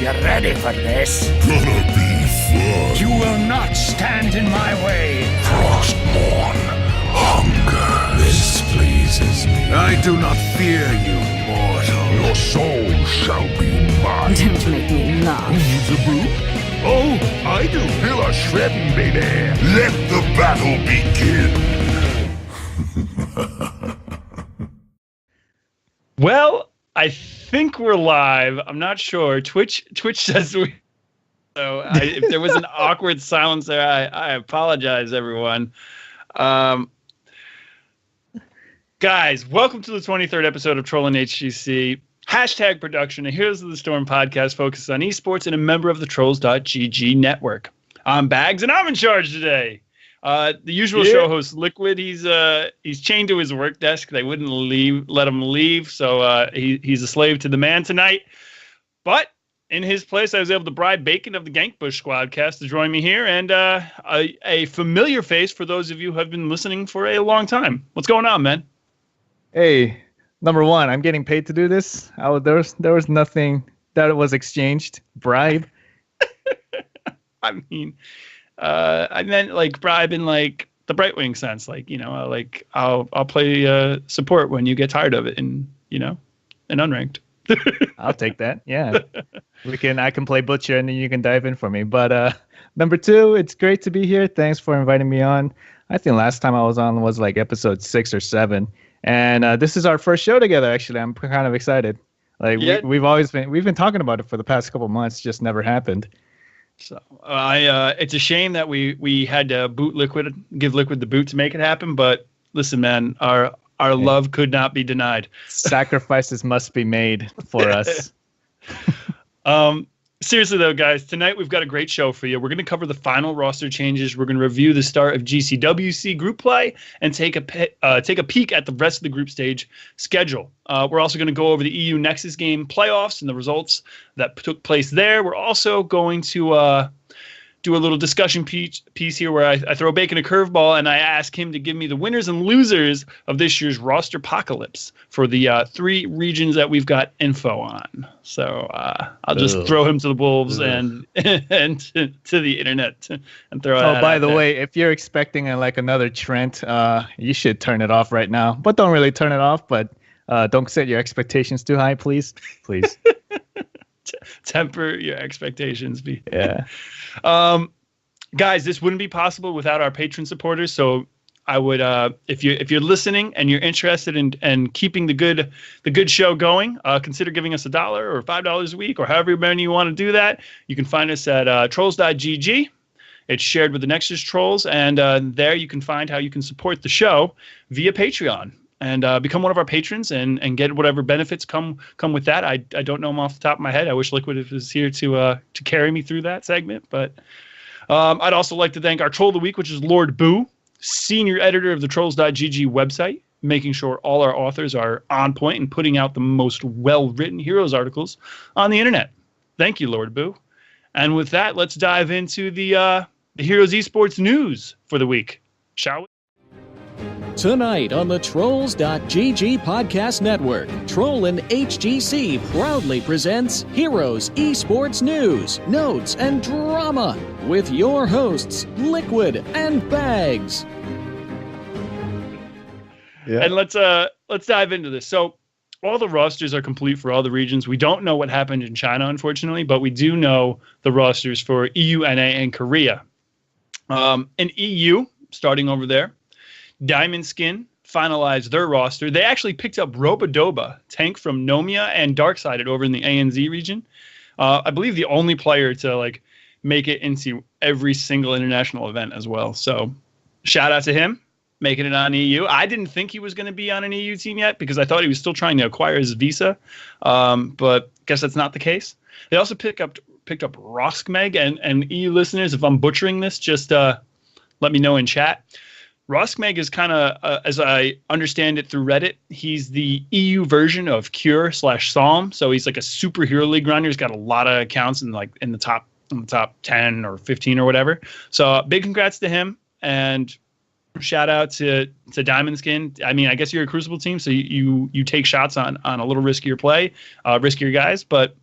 you ready for this? Gonna be fun. You will not stand in my way. Frostborn, hunger. This pleases me. I do not fear you, mortal. Your soul shall be mine. Don't make me laugh. Needs a brew? Oh, I do. Feel a shredding, baby. Let the battle begin. Well, I think we're live. I'm not sure. Twitch says we. So if there was an awkward silence there, I apologize, everyone. Guys, welcome to the 23rd episode of Trollin HGC. Hashtag production, a Heroes of the Storm podcast focused on esports and a member of the Trolls.gg network. I'm Bahgz, and I'm in charge today. The usual show host, LiQuid, he's chained to his work desk. They wouldn't let him leave, so he's a slave to the man tonight. But in his place, I was able to bribe Bacon of the Gankbush Squadcast to join me here, and a familiar face for those of you who have been listening for a long time. What's going on, man? Hey, number one, I'm getting paid to do this. There was nothing that was exchanged. Bribe. I mean, I meant like bribe in like the Brightwing sense, like, you know, like I'll play support when you get tired of it, and you know, and unranked. I'll take that. Yeah, I can play Butcher, and then you can dive in for me. But number two, it's great to be here. Thanks for inviting me on. I think last time I was on was like episode 6 or 7. And this is our first show together. Actually, I'm kind of excited. Like we've been talking about it for the past couple months, just never happened. So it's a shame that we had to give LiQuid the boot to make it happen. But listen, man, our love could not be denied. Sacrifices must be made for us. Seriously, though, guys, tonight we've got a great show for you. We're going to cover the final roster changes. We're going to review the start of GCWC group play and take a peek at the rest of the group stage schedule. We're also going to go over the EU Nexus Game playoffs and the results that took place there. We're also going to do a little discussion piece here where I throw Bacon a curveball and I ask him to give me the winners and losers of this year's Rosterpocalypse for the 3 regions that we've got info on. So I'll just throw him to the wolves and to the internet and throw. Oh, by the way, if you're expecting like another Trent, you should turn it off right now. But don't really turn it off. But don't set your expectations too high, please. Temper your expectations. Yeah. Guys, this wouldn't be possible without our patron supporters. So I would, if you're listening and you're interested in keeping the good show going, consider giving us $1 or $5 a week or however many you want to do that. You can find us at trolls.gg. It's shared with the Nexus Trolls, and there you can find how you can support the show via Patreon. And become one of our patrons and get whatever benefits come with that. I don't know them off the top of my head. I wish LiQuid was here to carry me through that segment. But I'd also like to thank our Troll of the Week, which is Lord Boo, senior editor of the Trolls.gg website, making sure all our authors are on point and putting out the most well-written Heroes articles on the internet. Thank you, Lord Boo. And with that, let's dive into the Heroes eSports news for the week, shall we? Tonight on the Trolls.gg podcast network, Trollin HGC proudly presents Heroes Esports News, Notes, and Drama with your hosts, LiQuid and Bahgz. Yeah. And let's dive into this. So all the rosters are complete for all the regions. We don't know what happened in China, unfortunately, but we do know the rosters for EU, NA, and Korea. In EU, starting over there, Diamond Skin finalized their roster. They actually picked up Robodoba, tank from Nomia and Darksided over in the ANZ region. I believe the only player to like make it into every single international event as well. So shout out to him, making it on EU. I didn't think he was going to be on an EU team yet because I thought he was still trying to acquire his visa. But guess that's not the case. They also picked up Roskmeg, and EU listeners, if I'm butchering this, just let me know in chat. Roskmeg is kind of, as I understand it through Reddit, he's the EU version of Cure/Psalm. So he's like a superhero league grinder. He's got a lot of accounts in the top 10 or 15 or whatever. So big congrats to him, and shout out to Diamond Skin. I mean, I guess you're a Crucible team, so you take shots on a little riskier play, riskier guys, but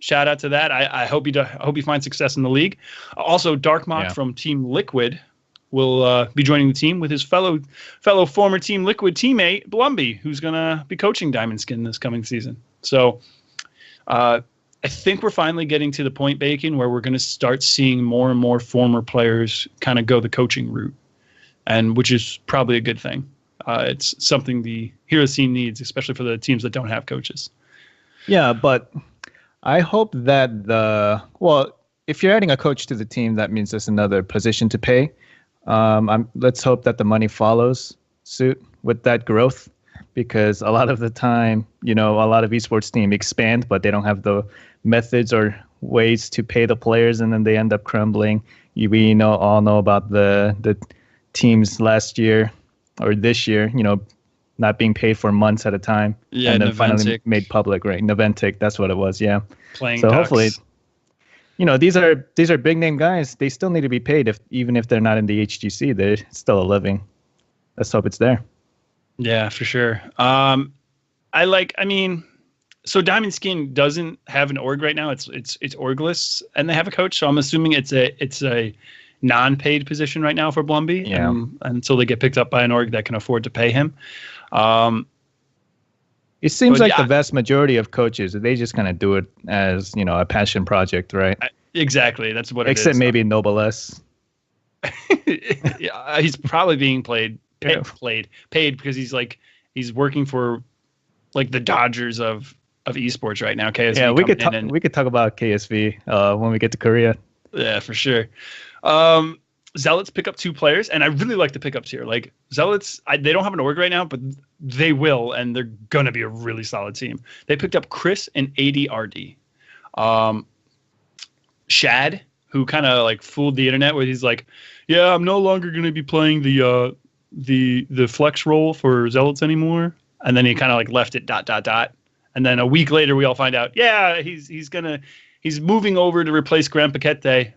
shout out to that. I hope he finds success in the league. Also, Darkmock from Team LiQuiuD will be joining the team with his fellow former Team LiQuiuD teammate Blumby, who's going to be coaching Diamond Skin this coming season. So I think we're finally getting to the point, Bacon, where we're going to start seeing more and more former players kind of go the coaching route, and which is probably a good thing. It's something the hero scene needs, especially for the teams that don't have coaches. Yeah, but I hope that if you're adding a coach to the team, that means there's another position to pay. Let's hope that the money follows suit with that growth, because a lot of the time, a lot of esports teams expand, but they don't have the methods or ways to pay the players, and then they end up crumbling. We all know about the teams last year or this year, not being paid for months at a time, and then finally made public, right? Naventic, that's what it was, yeah. Playing so ducks. Hopefully, these are big name guys. They still need to be paid, even if they're not in the HGC. They're still a living. Let's hope it's there. Yeah, for sure. So Diamond Skin doesn't have an org right now. It's orgless, and they have a coach. So I'm assuming it's a non-paid position right now for Blumby. Yeah. Until they get picked up by an org that can afford to pay him. It seems like the vast majority of coaches, they just kind of do it as, a passion project, right? Exactly. That's what it is. Except maybe Noblesse. Yeah, he's probably being paid because he's working for like the Dodgers of esports right now. KSV. Yeah, we could talk about KSV when we get to Korea. Yeah, for sure. Zealots pick up 2 players, and I really like the pickups here. Like Zealots, they don't have an org right now, but they will, and they're gonna be a really solid team. They picked up Chris and ADRD. Shad, who kind of like fooled the internet, where he's like, "Yeah, I'm no longer gonna be playing the flex role for Zealots anymore," and then he kind of like left it ... And then a week later, we all find out, yeah, he's moving over to replace Grand Paquete to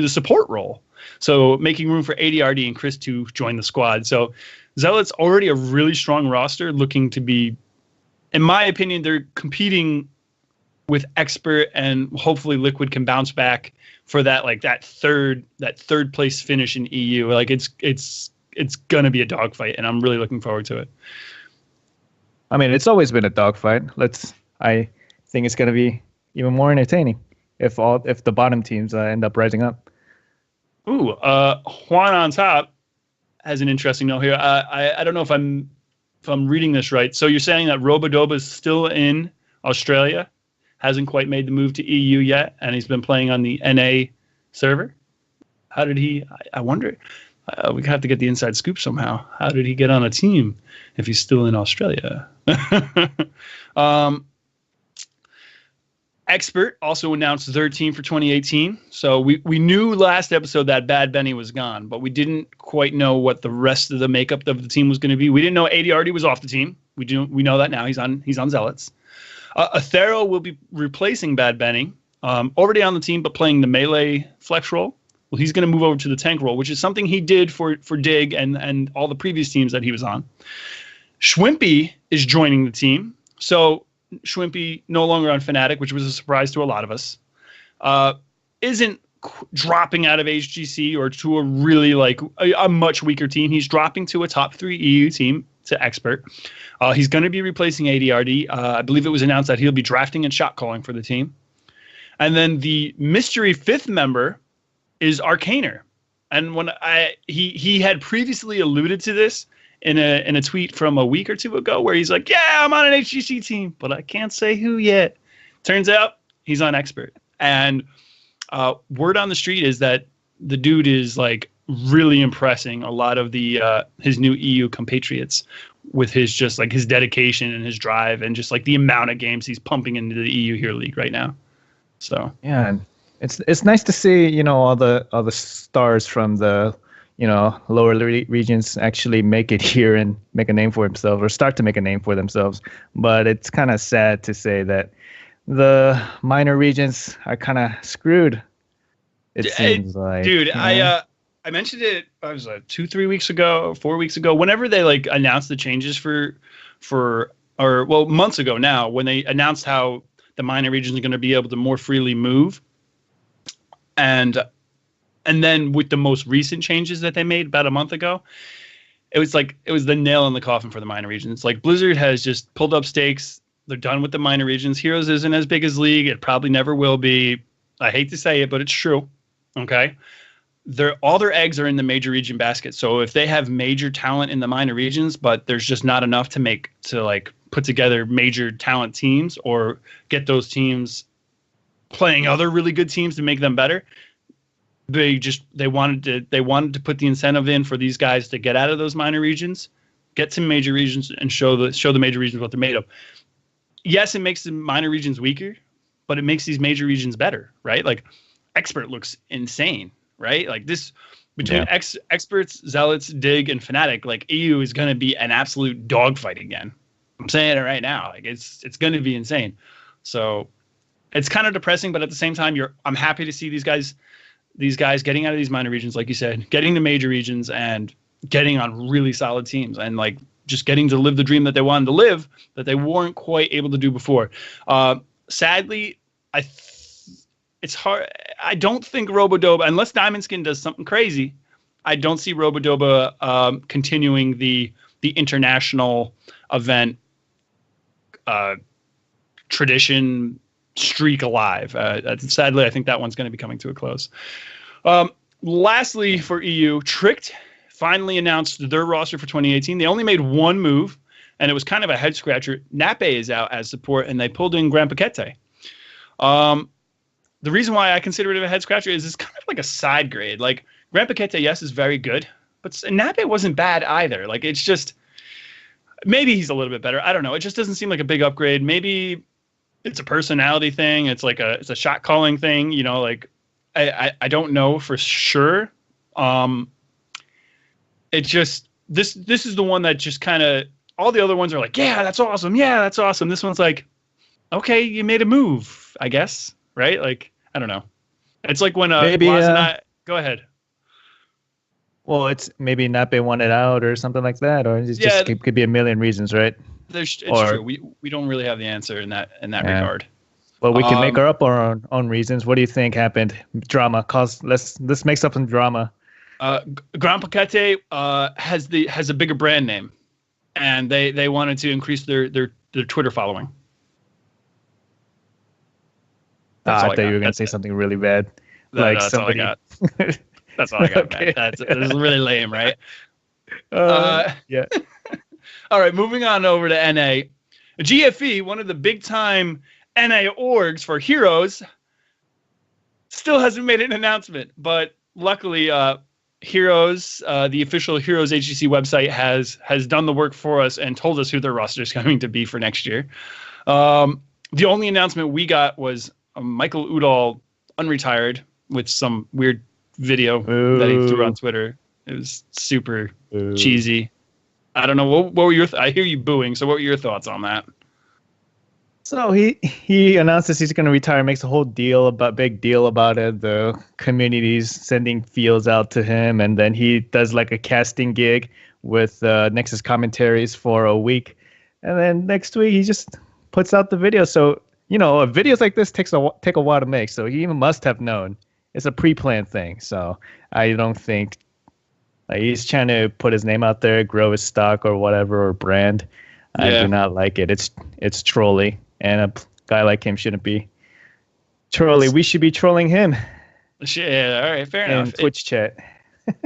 the support role. So making room for ADRD and Chris to join the squad. So Zealot's already a really strong roster, looking to be, in my opinion, they're competing with Expert, and hopefully LiQuiuD can bounce back for that third place finish in EU. Like it's gonna be a dogfight, and I'm really looking forward to it. I mean, it's always been a dogfight. I think it's gonna be even more entertaining if the bottom teams end up rising up. Ooh, Juan on top has an interesting note here. I don't know if I'm reading this right. So you're saying that Robodoba is still in Australia, hasn't quite made the move to EU yet, and he's been playing on the NA server. How did he? I wonder. We have to get the inside scoop somehow. How did he get on a team if he's still in Australia? Expert also announced their team for 2018. So we knew last episode that Bad Benny was gone, but we didn't quite know what the rest of the makeup of the team was going to be. We didn't know ADRD was off the team. We know that now. He's on Zealots. Athero will be replacing Bad Benny. Already on the team, but playing the melee flex role. Well, he's going to move over to the tank role, which is something he did for Dig and all the previous teams that he was on. Schwimpy is joining the team. So Schwimpy, no longer on Fnatic, which was a surprise to a lot of us, isn't dropping out of HGC or to a really a much weaker team. He's dropping to a top 3 EU team, to Expert. He's going to be replacing ADRD. I believe it was announced that he'll be drafting and shot calling for the team. And then the mystery 5th member is Arcaner. And when he had previously alluded to this in a tweet from a week or two ago, where he's like, yeah, I'm on an HGC team, but I can't say who yet. Turns out he's on Expert. And word on the street is that the dude is really impressing a lot of his new EU compatriots with his his dedication and his drive, and just the amount of games he's pumping into the EU Hero League right now. So yeah, it's nice to see all the stars from the lower regions actually make it here and make a name for themselves, or start to make a name for themselves. But it's kind of sad to say that the minor regions are kind of screwed. It seems like, dude, I mentioned it. I was 2-3 weeks ago, 4 weeks ago. Whenever they announced the changes for months ago now, when they announced how the minor regions are going to be able to more freely move. And then with the most recent changes that they made about a month ago, it was the nail in the coffin for the minor regions. Like Blizzard has just pulled up stakes. They're done with the minor regions. Heroes isn't as big as League. It probably never will be. I hate to say it, but it's true. Okay. All their eggs are in the major region basket. So if they have major talent in the minor regions, but there's just not enough to put together major talent teams or get those teams playing other really good teams to make them better, they wanted to put the incentive in for these guys to get out of those minor regions, get some major regions, and show the major regions what they're made of. Yes, it makes the minor regions weaker, but it makes these major regions better, right? Like Expert looks insane. Right? Like this between Experts, Zealots, Dig, and Fnatic, like EU is going to be an absolute dogfight again. I'm saying it right now. Like it's going to be insane. So it's kind of depressing, but at the same time, I'm happy to see these guys getting out of these minor regions, like you said, getting to major regions and getting on really solid teams and like just getting to live the dream that they wanted to live that they weren't quite able to do before. Sadly, it's hard. I don't think Robodoba, unless Diamond Skin does something crazy, I don't see Robodoba continuing the international event tradition streak alive. Sadly, I think that one's going to be coming to a close. Lastly, for EU, Tricked finally announced their roster for 2018. They only made one move, and it was kind of a head scratcher. Nape is out as support, and they pulled in Grand Paquete. The reason why I consider it a head scratcher is it's kind of like a side grade. Like Grand Paquete, yes, is very good, but Nape wasn't bad either. Like it's just maybe he's a little bit better. I don't know. It just doesn't seem like a big upgrade. Maybe it's a personality thing. It's like it's a shot calling thing. You know, like I don't know for sure. It just this is the one that just kind of all the other ones are like, yeah, that's awesome. Yeah, that's awesome. This one's like, okay, you made a move, I guess. Right? Like, I don't know. It's like when maybe go ahead. Well, it's maybe Nape wanted out or something like that, or it could be a million reasons, right? It's true. We don't really have the answer in that regard. But we can make up our own reasons. What do you think happened? Drama. Let's make up some drama. Grand Paquete has a bigger brand name, and they wanted to increase their Twitter following. I thought you were going to say something really bad. That's somebody... all I got. That's all I got, okay. Man. That's really lame, right? Yeah. All right, moving on over to NA. GFE, one of the big-time NA orgs for Heroes, still hasn't made an announcement. But luckily, Heroes, the official Heroes HGC website, has done the work for us and told us who their roster is going to be for next year. The only announcement we got was Michael Udall unretired with some weird video that he threw on Twitter. It was super cheesy. I don't know. What were your I hear you booing. So what were your thoughts on that? So he announces he's going to retire, makes a whole big deal about it. The community's sending fields out to him, and then he does like a casting gig with Nexus commentaries for a week, and then next week he just puts out the video. So videos like this take a while to make. So he must have known it's a pre-planned thing. So I don't think he's trying to put his name out there, grow his stock or whatever or brand. Yeah. I do not like it. It's trolly. And a guy like him shouldn't be trolling. We should be trolling him. Yeah, all right, fair enough. In Twitch chat.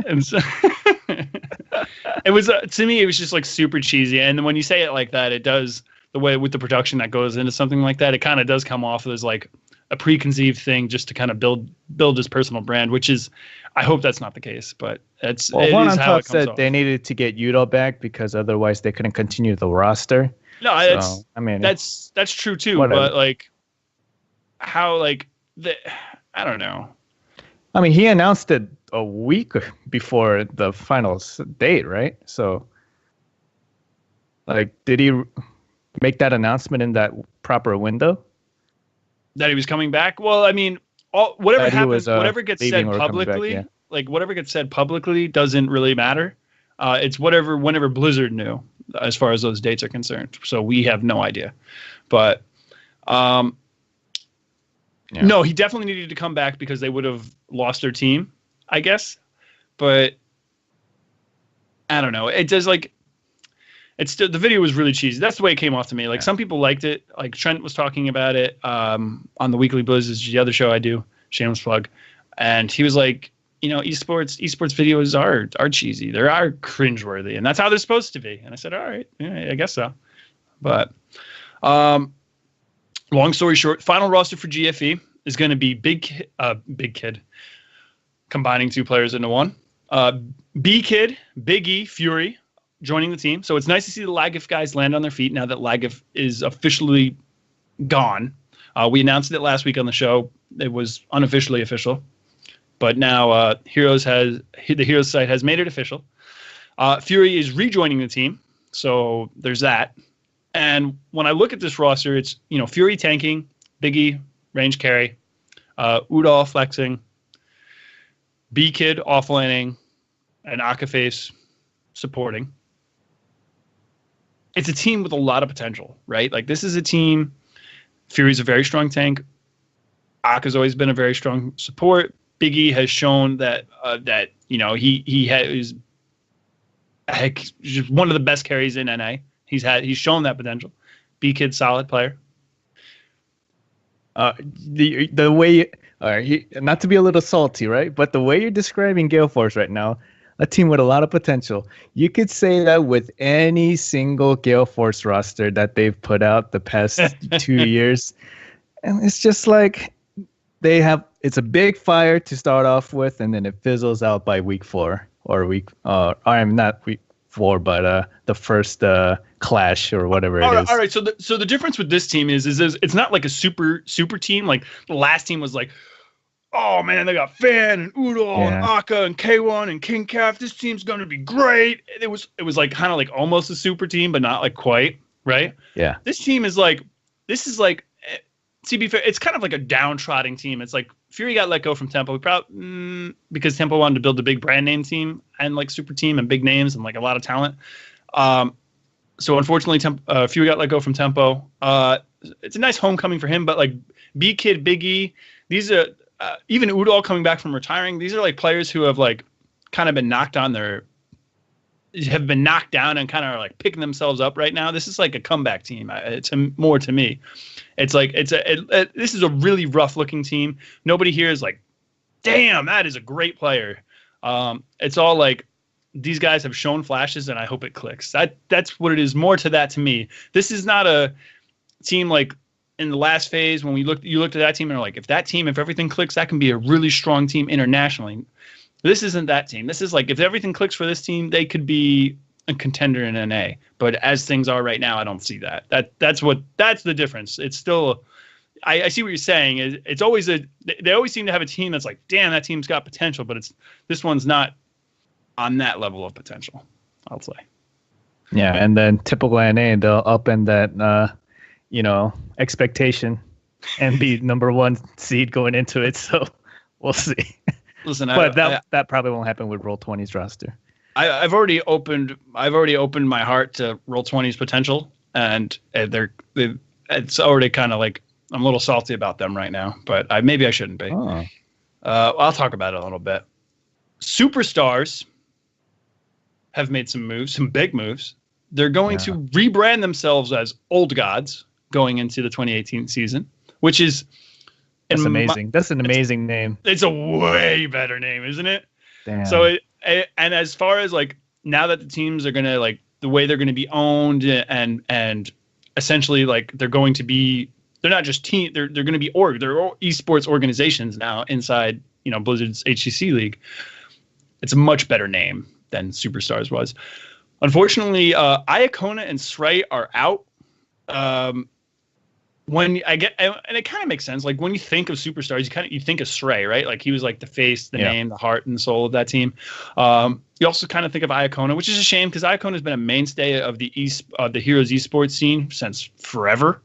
And so, it was to me, it was just like super cheesy. And when you say it like that, it does the way with the production that goes into something like that. It kind of does come off as like a preconceived thing just to kind of build his personal brand, which is, I hope that's not the case. But one on top said they needed to get Udall back because otherwise they couldn't continue the roster. No, that's true too. Whatever. But like, how I don't know. I mean, he announced it a week before the finals date, right? So, like, did he make that announcement in that proper window? That he was coming back? Well, I mean, whatever happens, whatever gets said publicly, back, like whatever gets said publicly doesn't really matter. It's whenever Blizzard knew, as far as those dates are concerned. So we have no idea. But Yeah. No, he definitely needed to come back because they would have lost their team, I guess. But I don't know. It does like it's still the video was really cheesy. That's the way it came off to me. Like some people liked it. Like Trent was talking about it on the Weekly Blizz, is the other show I do, shameless plug, and he was like, you know, esports videos are cheesy. They are cringeworthy, and that's how they're supposed to be. And I said, all right, yeah, I guess so. But long story short, final roster for GFE is going to be Big Kid, combining two players into one. B Kid, Big E, Fury joining the team. So it's nice to see the LiQuiuD guys land on their feet now that LiQuiuD is officially gone. We announced it last week on the show. It was unofficially official, but now the Heroes site has made it official. Fury is rejoining the team, so there's that. And when I look at this roster, it's, you know, Fury tanking, Biggie range carry, Udall flexing, B Kid offlaning, and Akaface supporting. It's a team with a lot of potential, right? Like this is a team. Fury's a very strong tank. Aka's always been a very strong support. Biggie has shown that you know he is one of the best carries in NA. He's shown that potential. B Kid, solid player. The way, not to be a little salty, right? But the way you're describing Gale Force right now, a team with a lot of potential. You could say that with any single Gale Force roster that they've put out the past 2 years, and it's just like it's a big fire to start off with, and then it fizzles out by week 4 or I'm not week 4, but the first clash or whatever it is. All right. So the difference with this team is it's not like a super team. Like the last team was like, oh man, they got Fan and Udall and Aka and K1 and King Calf. This team's gonna be great. It was like kind of like almost a super team, but not like quite, right? Yeah. This team is like to be fair, it's kind of like a downtrodden team. It's like Fury got let go from Tempo because Tempo wanted to build a big brand name team and like super team and big names and like a lot of talent. So unfortunately, Fury got let go from Tempo. It's a nice homecoming for him, but like B Kid, Big E, these are even Udall coming back from retiring. These are like players who have like kind of been knocked down and kind of like picking themselves up right now. This is like a comeback team. It's more to me. It's like this is a really rough looking team. Nobody here is like, damn, that is a great player. It's all like these guys have shown flashes, and I hope it clicks. That's what it is. More to that to me. This is not a team like in the last phase when you looked at that team and are like, if everything clicks, that can be a really strong team internationally. This isn't that team. This is like, if everything clicks for this team, they could be a contender in NA. But as things are right now, I don't see that. That's the difference. It's still, I see what you're saying. It's always they always seem to have a team that's like, damn, that team's got potential, but this one's not on that level of potential, I'll say. Yeah, and then typical NA, they'll upend that, expectation and be number 1 seed going into it. So we'll see. Listen, but that probably won't happen with Roll20's roster. I've already opened my heart to Roll20's potential, and it's already kind of like I'm a little salty about them right now, but maybe I shouldn't be. Oh. I'll talk about it a little bit. Superstars have made some moves, some big moves. They're going to rebrand themselves as Old Gods going into the 2018 season, which is amazing. That's an amazing name. It's a way better name, isn't it? Damn. So and as far as like now that the teams are gonna like the way they're gonna be owned and essentially like they're not just team, they're gonna be they're esports organizations now inside Blizzard's HGC league. It's a much better name than Superstars was. Unfortunately, Iacona and Srey are out. When I get, and it kind of makes sense. Like when you think of Superstars, you think of Srey, right? Like he was like the face, the name, the heart and soul of that team. You also kind of think of Iacona, which is a shame because Iacona has been a mainstay of the Heroes esports scene since forever.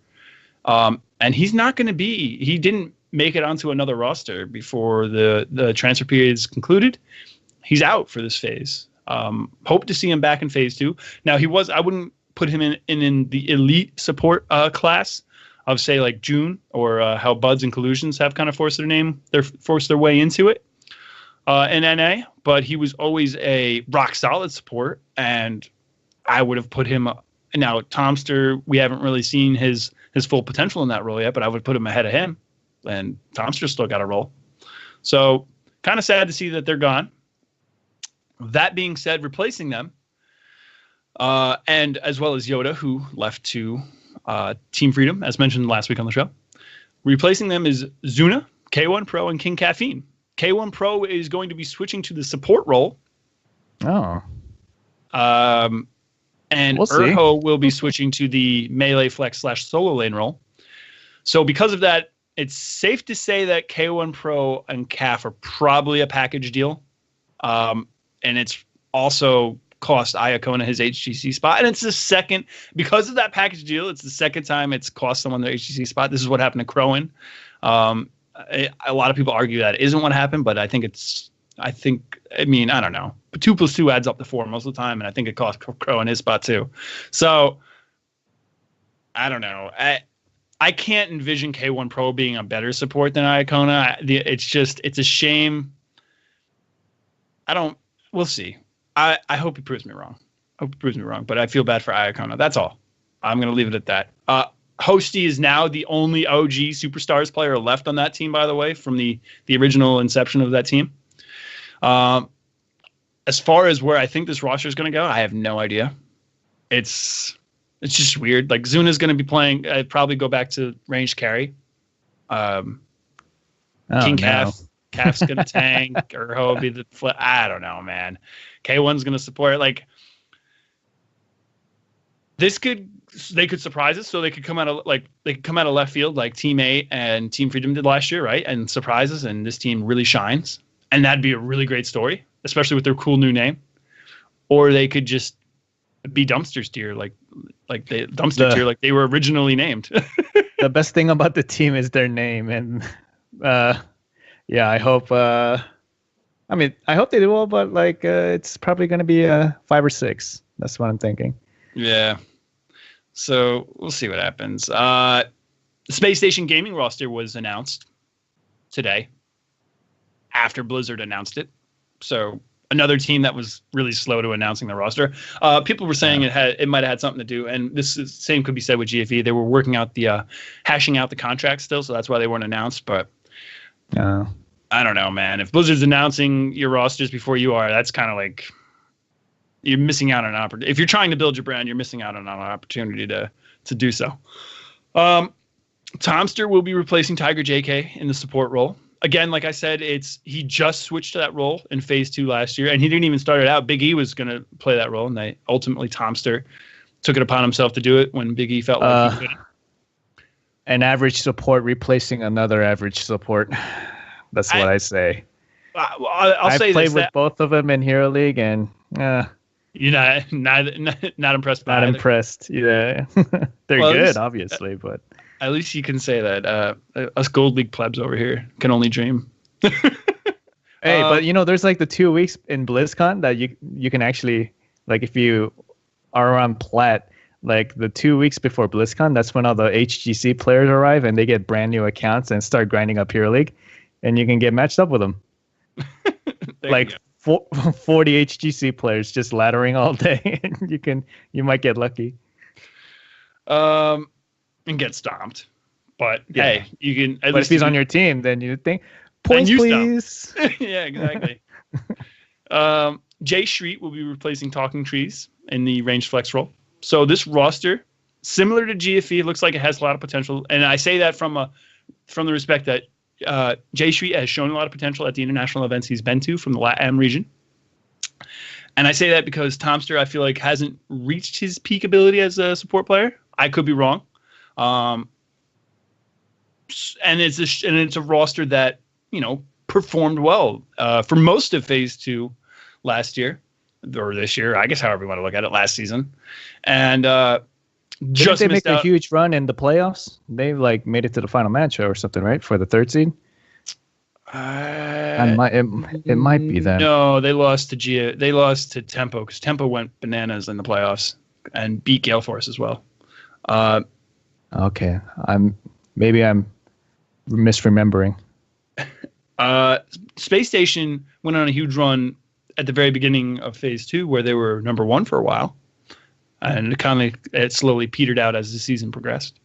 And he's not going to be. He didn't make it onto another roster before the transfer period is concluded. He's out for this phase. Hope to see him back in phase 2. Now I wouldn't put him in the elite support class. of say like June, or how Buds and Collusions have kind of forced their way into it in NA. But he was always a rock solid support, and I would have put him. Now Tomster, we haven't really seen his full potential in that role yet, but I would put him ahead of him, and Tomster's still got a role. So kind of sad to see that they're gone. That being said, replacing them, and as well as Yoda, who left to Team Freedom, as mentioned last week on the show. Replacing them is Zuna, K1 Pro, and King Caffeine. K1 Pro is going to be switching to the support role. Oh. And We'll see. Urho will be switching to the melee flex / solo lane role. So because of that, it's safe to say that K1 Pro and CAF are probably a package deal. And it's also cost Iacona his HGC spot. And it's the second, because of that package deal, it's the second time it's cost someone their HGC spot. This is what happened to Crowan. A lot of people argue that isn't what happened, but I mean, I don't know. But 2 + 2 adds up to 4 most of the time, and I think it cost Crowan his spot too. So, I don't know. I can't envision K1 Pro being a better support than Iacona. It's a shame. We'll see. I hope he proves me wrong. But I feel bad for Iacona. That's all. I'm going to leave it at that. Hosty is now the only OG Superstars player left on that team, by the way, from the original inception of that team. As far as where I think this roster is going to go, I have no idea. It's just weird. Like Zuna's going to be playing. I'd probably go back to ranged carry. King Calf's going to tank. Urho will be the. I don't know, man. K1's going to support. Like they could surprise us. So they could come out of left field like Team 8 and Team Freedom did last year, right? And surprise us, and this team really shines. And that'd be a really great story, especially with their cool new name. Or they could just be dumpsters tier, like they were originally named. The best thing about the team is their name, and I hope. I hope they do well, but it's probably going to be 5 or 6. That's what I'm thinking. Yeah. So we'll see what happens. The Space Station Gaming roster was announced today, after Blizzard announced it. So another team that was really slow to announcing the roster. People were saying it might have had something to do, and same could be said with GFE. They were working out hashing out the contract still, so that's why they weren't announced. But I don't know, man. If Blizzard's announcing your rosters before you are, that's kind of like you're missing out on an opportunity. If you're trying to build your brand, you're missing out on an opportunity to do so. Tomster will be replacing Tiger JK in the support role. Again, like I said, he just switched to that role in Phase 2 last year, and he didn't even start it out. Big E was going to play that role, and ultimately Tomster took it upon himself to do it when Big E felt like he couldn't. An average support replacing another average support. That's what I say. I'll say played with both of them in Hero League, and you're not impressed by not either. Impressed. Yeah, they're good, obviously, but at least you can say that. Us Gold League plebs over here can only dream. Hey, but there's like the 2 weeks in BlizzCon that you can actually, like, if you are around Plat, like the 2 weeks before BlizzCon, that's when all the HGC players arrive and they get brand new accounts and start grinding up Hero League, and you can get matched up with them. Like 40 HGC players just laddering all day, and you might get lucky. And get stomped. But hey, you can. But if he's on your team, then you think points, please. Yeah, exactly. Jay Shreet will be replacing Talking Trees in the ranged flex role. So this roster, similar to GFE, looks like it has a lot of potential, and I say that from the respect that Jay Shreet has shown a lot of potential at the international events he's been to from the LATAM region. And I say that because Tomster, I feel like, hasn't reached his peak ability as a support player. I could be wrong. And it's a roster that performed well for most of Phase 2 last year, or this year, I guess, however you want to look at it, last season, and didn't they make a huge run in the playoffs? They made it to the final match or something, right, for the 3rd seed. It might be them. No, they lost to Tempo, because Tempo went bananas in the playoffs and beat Gale Force as well. Okay, maybe I'm misremembering. Space Station went on a huge run at the very beginning of Phase 2, where they were number 1 for a while, and it slowly petered out as the season progressed.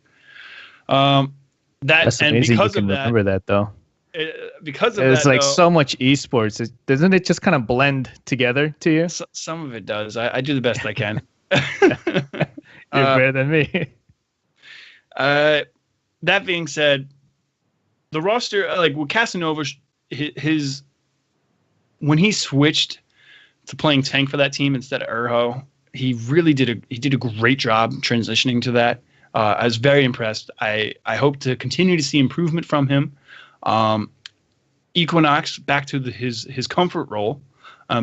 That's amazing. You can remember that though. Because of it's that, like so much esports. Doesn't it just kind of blend together to you? Some of it does. I do the best I can. You're better than me. That being said, the roster, like with Casanova, when he switched to playing tank for that team instead of Urho, he really did a great job transitioning to that. I was very impressed. I hope to continue to see improvement from him. Equinox back to his comfort role,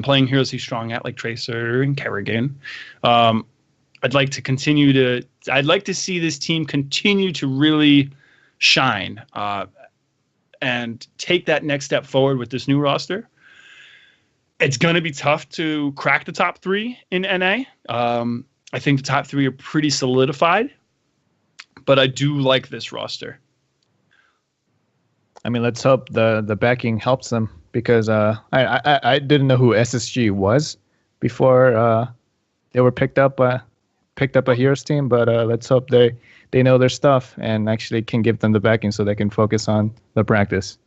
playing heroes he's strong at, like Tracer and Kerrigan. I'd like to see this team continue to really shine and take that next step forward with this new roster. It's going to be tough to crack the top 3 in NA. I think the top 3 are pretty solidified, but I do like this roster. I mean, let's hope the backing helps them, because I didn't know who SSG was before they were picked up a Heroes team, but let's hope they know their stuff and actually can give them the backing so they can focus on the practice.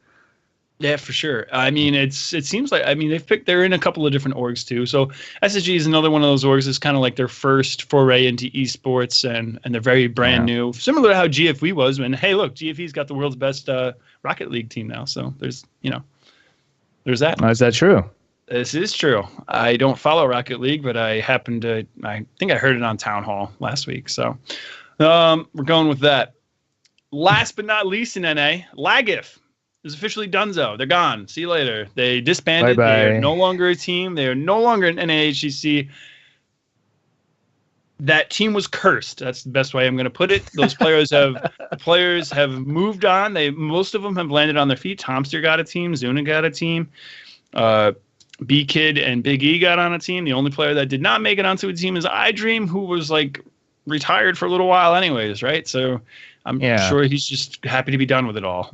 Yeah, for sure. I mean, it seems like, they're in a couple of different orgs too. So SSG is another one of those orgs. It's kind of like their first foray into esports, and they're very brand new, similar to how GFE was. When, hey, look, GFE's got the world's best Rocket League team now. So there's that. Is that true? This is true. I don't follow Rocket League, but I think I heard it on Town Hall last week. So we're going with that. Last but not least in NA, LiQiuD is officially donezo. They're gone. See you later. They disbanded. Bye-bye. They're no longer a team. They are no longer an NA HGC. That team was cursed. That's the best way I'm going to put it. Those players have moved on. Most of them have landed on their feet. Tomster got a team. Zuna got a team. B-Kid and Big E got on a team. The only player that did not make it onto a team is iDream, who was like retired for a little while anyways, right? So I'm sure he's just happy to be done with it all,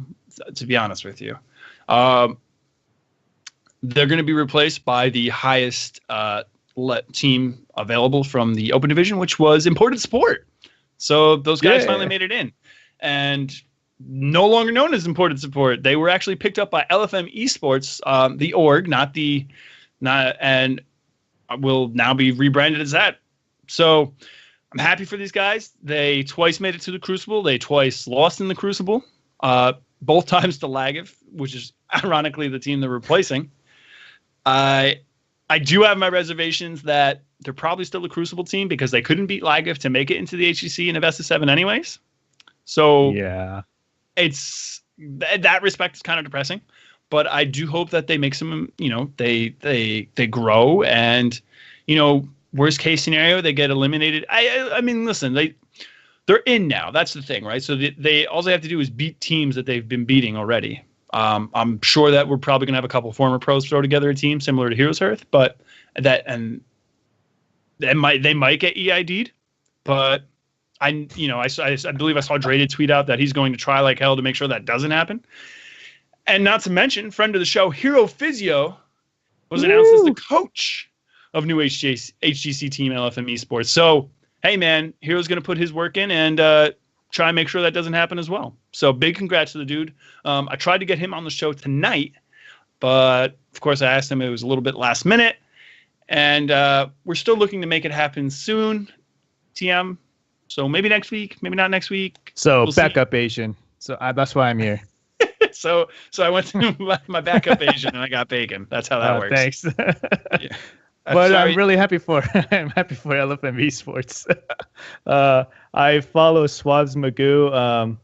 to be honest with you. They're going to be replaced by the highest team available from the Open Division, which was Imported Sport. So those guys finally made it in. And no longer known as Imported Support. They were actually picked up by LFM eSports, the org, and will now be rebranded as that. So I'm happy for these guys. They twice made it to the Crucible. They twice lost in the Crucible, both times to LiQiuD, which is ironically the team they're replacing. I do have my reservations that they're probably still a Crucible team, because they couldn't beat LiQiuD to make it into the HGC in a best of 7 anyways. So yeah, it's that respect is kind of depressing, but I do hope that they make some, they grow, and, worst case scenario, they get eliminated. I mean, listen, they're in now. That's the thing, right? So they all they have to do is beat teams that they've been beating already. I'm sure that we're probably gonna have a couple former pros throw together a team similar to Heroes Hearth, but they might get EID'd, but I believe I saw Draded tweet out that he's going to try like hell to make sure that doesn't happen. And not to mention, friend of the show, Hero Physio was announced as the coach of new HGC team LFM Esports. So, hey, man, Hero's going to put his work in and try and make sure that doesn't happen as well. So big congrats to the dude. I tried to get him on the show tonight, but, of course, I asked him. It was a little bit last minute. And we're still looking to make it happen soon, TM. So maybe next week, maybe not next week. So we'll backup Asian. So that's why I'm here. So I went to my backup Asian and I got bacon. That's how that works. Thanks. Yeah. But I'm really happy for LFM Esports. I follow Swabs Magoo.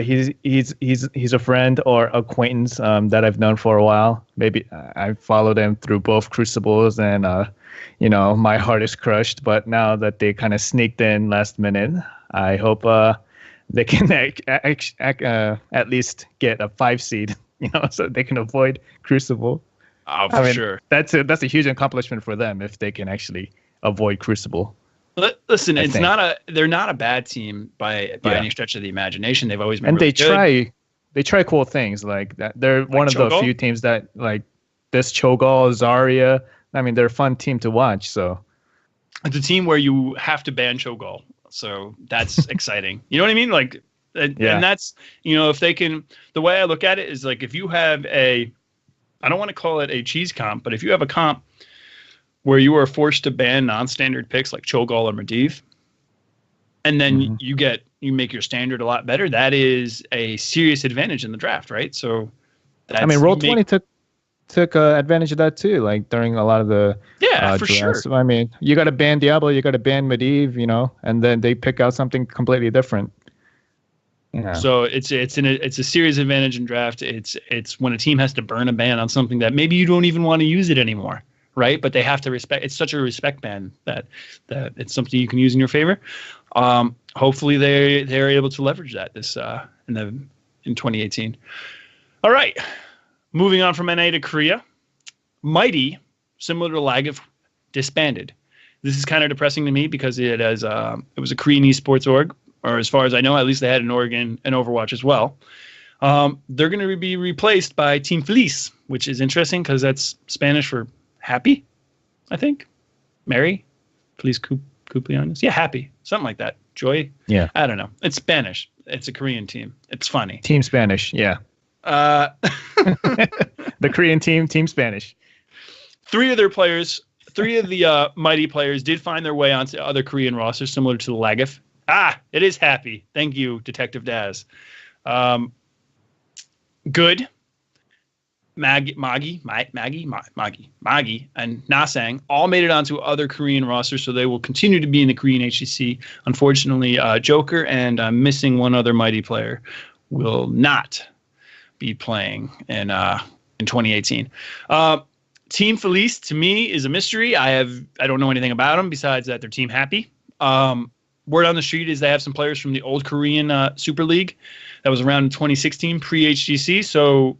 He's a friend or acquaintance that I've known for a while. Maybe I followed him through both Crucibles, and my heart is crushed. But now that they kind of sneaked in last minute, I hope they can at least get a 5 seed, so they can avoid Crucible. Oh, for sure. That's a huge accomplishment for them if they can actually avoid Crucible. Listen, I think. they're not a bad team by any stretch of the imagination. They've always been And really good. they try cool things like that. They're one of the Cho'Gall? few teams that like this Cho'Gall, Zarya. I mean, they're a fun team to watch. So It's a team where you have to ban Cho'Gall, so that's exciting. You know what I mean? Like, and that's, if they can. The way I look at it is like, if you have I don't want to call it a cheese comp, but if you have a comp where you are forced to ban non-standard picks like Cho'Gall or Medivh, and then you make your standard a lot better, that is a serious advantage in the draft, right? So, Roll20 took advantage of that too, like during a lot of the for drafts. sure. So, I mean, you got to ban Diablo, you got to ban Medivh, and then they pick out something completely different. Yeah. So it's a serious advantage in draft. It's when a team has to burn a ban on something that maybe you don't even want to use it anymore, right? But they have to respect. It's such a respect ban that it's something you can use in your favor. Hopefully they're able to leverage that in 2018. All right, moving on from NA to Korea. Mighty, similar to LiQiuD, disbanded. This is kind of depressing to me because it was a Korean eSports org, or as far as I know, at least they had an org in Overwatch as well. They're going to be replaced by Team Feliz, which is interesting because that's Spanish for happy, I think. Merry, Feliz cumpleaños. Yeah, happy, something like that. Joy. Yeah. I don't know. It's Spanish. It's a Korean team. It's funny. Team Spanish, yeah. The Korean team Spanish. Three of the Mighty players did find their way onto other Korean rosters, similar to the LiQiuD. It is happy. Thank you, Detective Daz. Good. Maggie, and Nasang all made it onto other Korean rosters, so they will continue to be in the Korean HGC. Unfortunately, Joker and missing one other Mighty player will not be playing in 2018. Team Feliz to me is a mystery. I don't know anything about them besides that they're Team Happy. Word on the street is they have some players from the old Korean Super League that was around in 2016 pre-HGC. So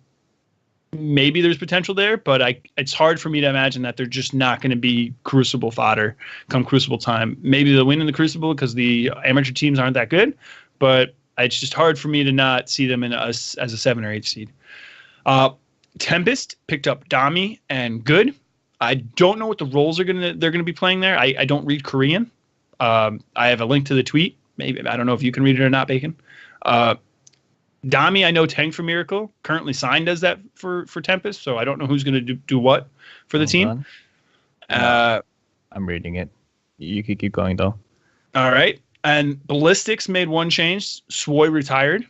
maybe there's potential there, but it's hard for me to imagine that they're just not going to be Crucible fodder come Crucible time. Maybe they'll win in the Crucible because the amateur teams aren't that good, but it's just hard for me to not see them as a 7 or 8 seed. Tempest picked up Dami and Good. I don't know what the roles they're gonna be playing there. I don't read Korean. I have a link to the tweet. Maybe I don't know if you can read it or not, Bacon. Dami, I know Tang for Miracle, currently signed as that for Tempest, so I don't know who's going to do what for the team. I'm reading it. You could keep going, though. All right. And Ballistics made one change. Swoy retired.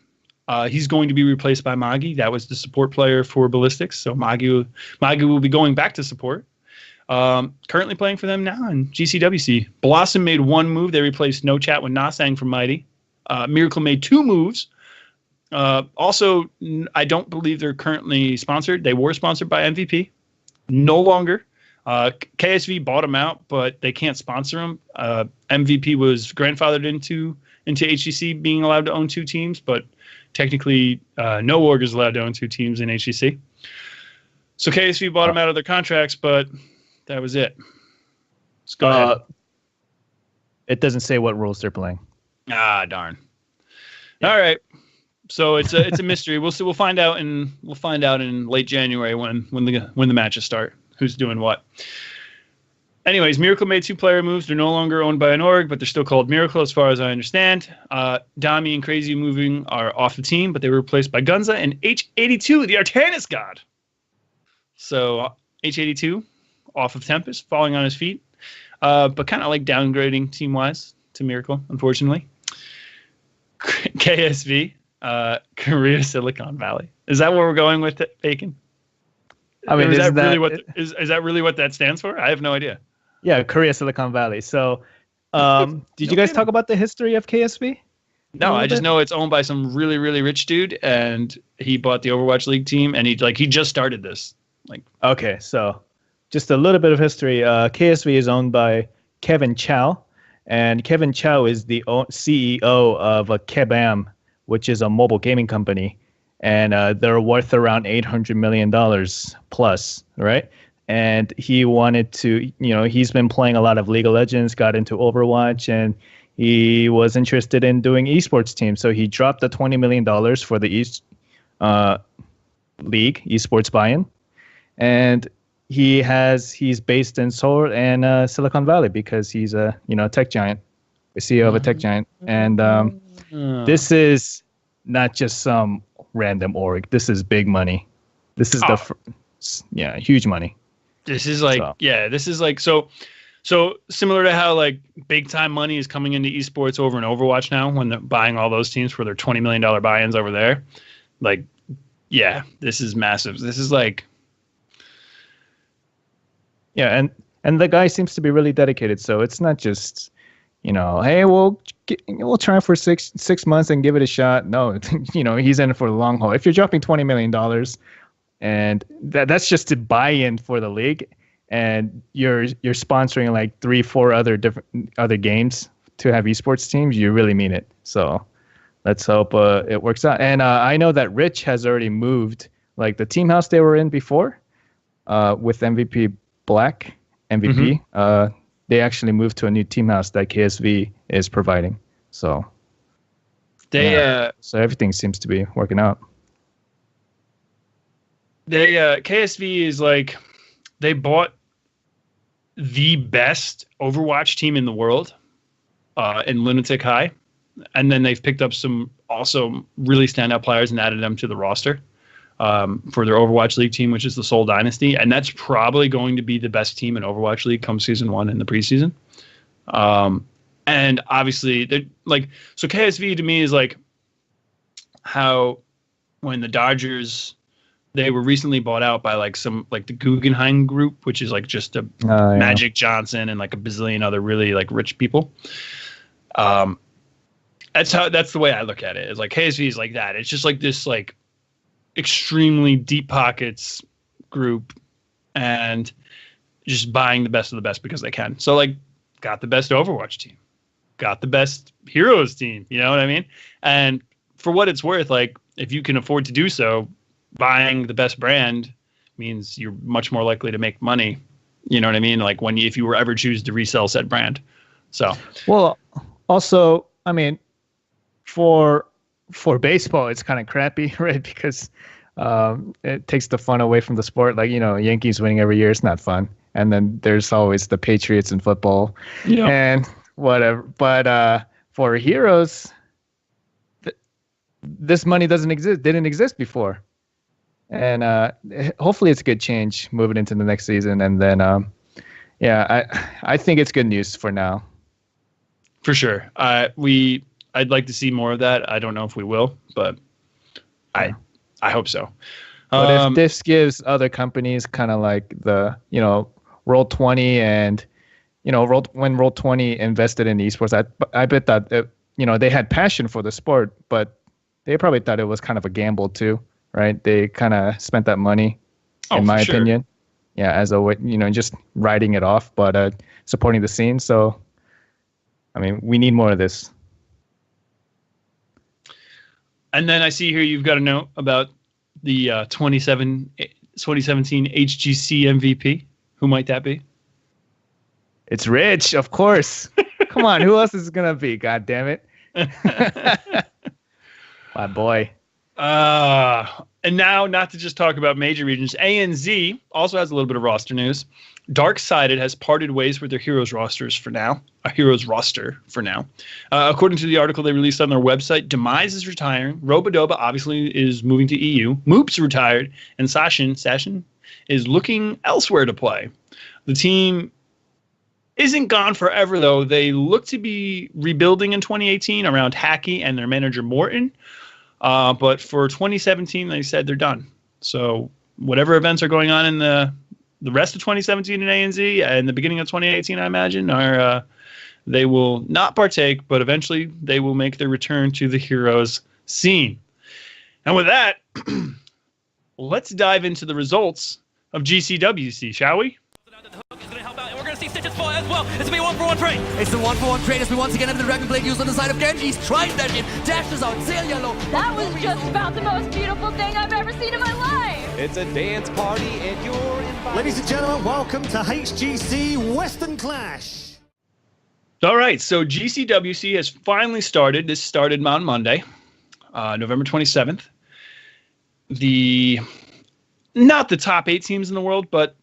He's going to be replaced by Magi. That was the support player for Ballistics, so Magi will be going back to support. Currently playing for them now in GCWC. Blossom made one move. They replaced No Chat with Nasang from Mighty. Miracle made 2 moves. Also, I don't believe they're currently sponsored. They were sponsored by MVP. No longer. KSV bought them out, but they can't sponsor them. MVP was grandfathered into HGC being allowed to own 2 teams, but technically no org is allowed to own 2 teams in HGC. So KSV bought them out of their contracts, but that was it. Let's go ahead. It doesn't say what rules they're playing. Darn. Yeah. All right. So it's a mystery. We'll see. We'll find out in late January when the matches start. Who's doing what? Anyways, Miracle made 2 player moves. They're no longer owned by an org, but they're still called Miracle as far as I understand. Dami and Crazy Moving are off the team, but they were replaced by Gunza and H82, the Artanis God. So H82 off of Tempest, falling on his feet, but kind of like downgrading team-wise to Miracle, unfortunately. KSV. Korea Silicon Valley. Is that where we're going with it, Bacon? I mean, is that really what that stands for? I have no idea. Yeah, Korea Silicon Valley. So, did you guys talk about the history of KSV? No, I just know it's owned by some really, really rich dude, and he bought the Overwatch League team, and he just started this. Okay, so just a little bit of history. KSV is owned by Kevin Chow, and Kevin Chow is the CEO of Kebam, which is a mobile gaming company, and they're worth around $800 million plus, right? and he wanted to, he's been playing a lot of League of Legends, got into Overwatch, and he was interested in doing esports teams. So he dropped the $20 million for the league esports buy-in, and he's based in Seoul and Silicon Valley because he's a tech giant, the CEO of a tech giant, and this is not just some random org. This is big money. This is huge money. This is like so similar to how like big time money is coming into esports over in Overwatch now when they're buying all those teams for their $20 million buy-ins over there. Like, yeah, this is massive. This is like, yeah, and the guy seems to be really dedicated. So it's not just, hey, we'll try for six months and give it a shot. No, he's in it for the long haul. If you're dropping $20 million, and that's just to buy in for the league, and you're sponsoring like 3-4 other games to have esports teams, you really mean it. So let's hope it works out. And I know that Rich has already moved, like the team house they were in before, with MVP Black MVP. They actually moved to a new team house that KSV is providing. So so everything seems to be working out. KSV is like, they bought the best Overwatch team in the world in Lunatic High, and then they've picked up some also really standout players and added them to the roster for their Overwatch League team, which is the Seoul Dynasty, and that's probably going to be the best team in Overwatch League come season 1 in the preseason. And obviously, they're like, so KSV to me is like how when the Dodgers, they were recently bought out by like the Guggenheim Group, which is like just a Magic Johnson and like a bazillion other really like rich people. That's the way I look at it. It's like KSV is like that. It's just like this like extremely deep pockets group and just buying the best of the best because they can. So like got the best Overwatch team, got the best Heroes team, you know what I mean? And for what it's worth, like if you can afford to do so, buying the best brand means you're much more likely to make money. You know what I mean? Like if you were ever choose to resell said brand. So, well, also, I mean, for baseball, it's kind of crappy, right? Because it takes the fun away from the sport. Like, Yankees winning every year, it's not fun. And then there's always the Patriots in football and whatever. But for Heroes, this money didn't exist before. And hopefully it's a good change moving into the next season. And then, I think it's good news for now. For sure. I'd like to see more of that. I don't know if we will, but I hope so. But if this gives other companies kind of like the, Roll20 and, when Roll20 invested in esports, I bet that, they had passion for the sport, but they probably thought it was kind of a gamble too. Right, they kind of spent that money, in my opinion, as a way, just writing it off, but supporting the scene. So, I mean, we need more of this. And then I see here you've got a note about the 2017 HGC MVP. Who might that be? It's Rich, of course. Come on, who else is gonna be? God damn it, my boy. And now, not to just talk about major regions, ANZ also has a little bit of roster news. Darksided has parted ways with their Heroes rosters for now. A Heroes roster for now. According to the article they released on their website, Demise is retiring. Robodoba obviously is moving to EU. Moop's retired. And Sashin is looking elsewhere to play. The team isn't gone forever, though. They look to be rebuilding in 2018 around Hacky and their manager Morton. But for 2017, they said they're done. So whatever events are going on in the rest of 2017 in ANZ and the beginning of 2018, I imagine, are they will not partake, but eventually they will make their return to the Heroes scene. And with that, let's dive into the results of GCWC, shall we? We're going to see Stitch's fall as well. It's going to be a 1-for-1 trade. It's the 1-for-1 trade as we once again have the Dragon Blade used on the side of Genji. He's trying that in. Dashes out. Sail yellow. That was just about the most beautiful thing I've ever seen in my life. It's a dance party and you're invited. Ladies and gentlemen, welcome to HGC Western Clash. All right, so GCWC has finally started. This started on Monday, November 27th. Not the top 8 teams in the world, but,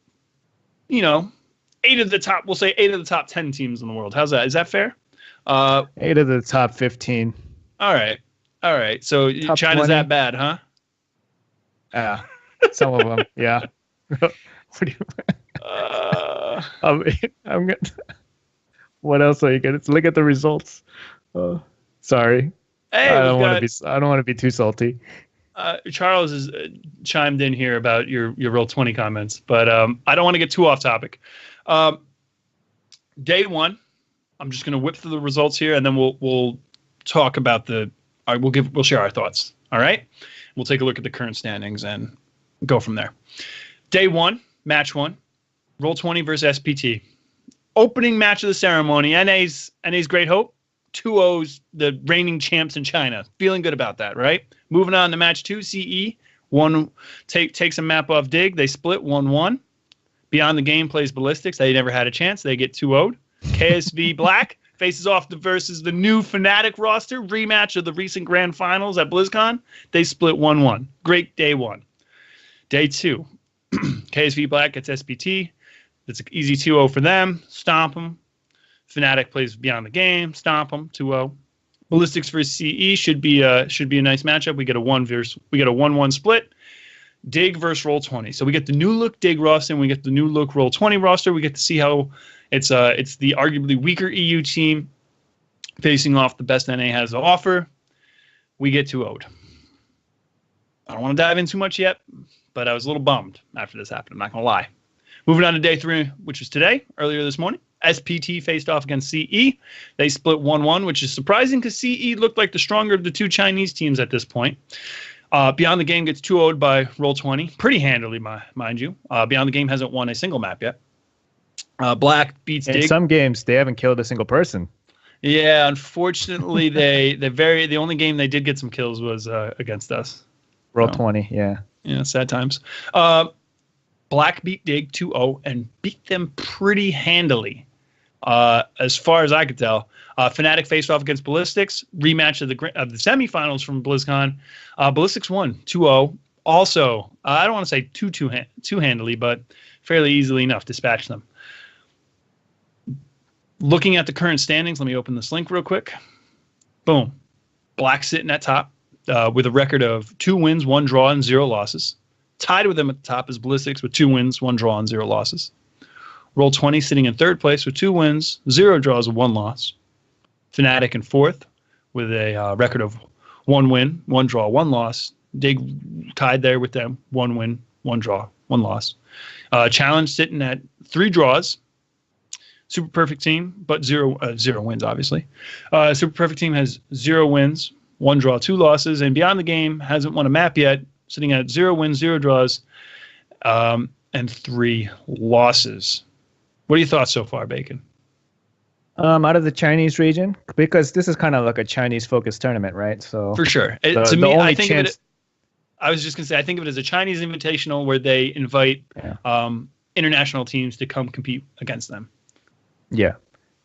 8 of the top, we'll say 8 of the top 10 teams in the world. How's that? Is that fair? 8 of the top 15. All right. So Top China's 20. that bad, huh? Yeah, some of them. Yeah. What do you? I'm gonna. What else are you gonna? Look at the results. Sorry. Hey, I don't want to be too salty. Charles has chimed in here about your Roll20 comments, but I don't want to get too off topic. Day 1, I'm just gonna whip through the results here, and then we'll talk about we'll share our thoughts. All right. We'll take a look at the current standings and go from there. Day 1, match 1, Roll20 versus SPT. Opening match of the ceremony, NA's Great Hope, 2-0's the reigning champs in China. Feeling good about that, right? Moving on to match 2, CE. Takes a map off Dig. They split 1-1. Beyond the Game plays Ballistics. They never had a chance. They get 2-0'd. KSV Black faces off versus the new Fnatic roster. Rematch of the recent grand finals at BlizzCon. They split 1-1. Great day 1. Day 2, KSV Black gets SPT. It's an easy 2-0 for them. Stomp them. Fnatic plays Beyond the Game. Stomp them. 2-0. Ballistics versus CE should be a nice matchup. We get a 1-1 split. Dig versus Roll20. So we get the new look Dig roster and we get the new look Roll20 roster. We get to see how it's the arguably weaker EU team facing off the best NA has to offer. We get 2-0'd. I don't want to dive in too much yet, but I was a little bummed after this happened. I'm not going to lie. Moving on to day 3, which was today, earlier this morning. SPT faced off against CE. They split 1-1, which is surprising because CE looked like the stronger of the 2 Chinese teams at this point. Beyond the Game gets 2-0'd by Roll20, pretty handily, mind you. Beyond the Game hasn't won a single map yet. Black beats Dig. In some games, they haven't killed a single person. Yeah, unfortunately, the only game they did get some kills was against us. Roll20, yeah. Yeah, sad times. Black beat Dig 2-0 and beat them pretty handily, as far as I could tell. Fnatic faced off against Ballistics, rematch of the semifinals from BlizzCon. Ballistics won 2-0. Also, I don't want to say too handily, but fairly easily enough, dispatched them. Looking at the current standings, let me open this link real quick. Boom. Black sitting at top with a record of 2 wins, 1 draw, and 0 losses. Tied with them at the top is Ballistics with 2 wins, 1 draw, and 0 losses. Roll20 sitting in 3rd place with 2 wins, 0 draws, and 1 loss. Fnatic in 4th with a record of 1 win, 1 draw, 1 loss. Dig tied there with them, 1 win, 1 draw, 1 loss. Challenge sitting at 3 draws. Super Perfect Team, but 0 wins, obviously. Super Perfect Team has 0 wins, 1 draw, 2 losses, and Beyond the Game hasn't won a map yet, sitting at 0 wins, 0 draws, and 3 losses. What are your thoughts so far, Bacon? Out of the Chinese region, because this is kind of like a Chinese-focused tournament, right? So for sure, to me, I think of it. I was just gonna say, I think of it as a Chinese invitational where they invite international teams to come compete against them. Yeah.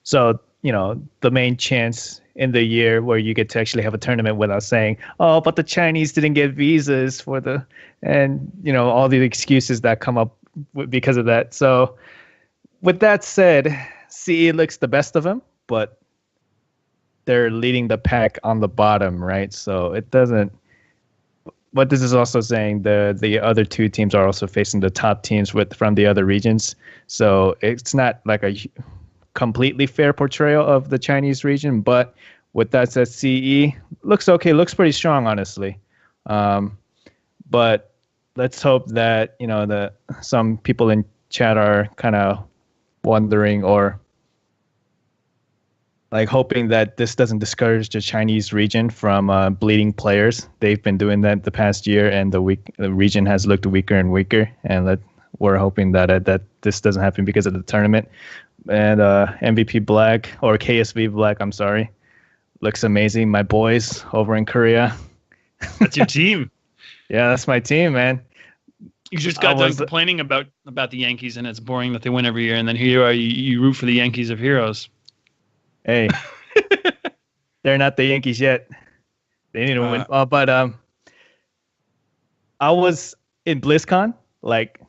So, the main chance in the year where you get to actually have a tournament without saying, oh, but the Chinese didn't get visas and all the excuses that come up because of that. So with that said, CE looks the best of them, but they're leading the pack on the bottom, right? So it doesn't, but this is also saying the other 2 teams are also facing the top teams from the other regions. So it's not like a completely fair portrayal of the Chinese region, but with that said, CE looks okay, looks pretty strong, honestly. But let's hope that some people in chat are kind of wondering or like hoping that this doesn't discourage the Chinese region from bleeding players. They've been doing that the past year, and the region has looked weaker and weaker. And we're hoping that this doesn't happen because of the tournament. And MVP Black, or KSV Black, I'm sorry, looks amazing. My boys over in Korea. That's your team. Yeah, that's my team, man. You just got done complaining about the Yankees, and it's boring that they win every year. And then here you are, you root for the Yankees of heroes. Hey, they're not the Yankees yet. They need to win. But I was in BlizzCon, like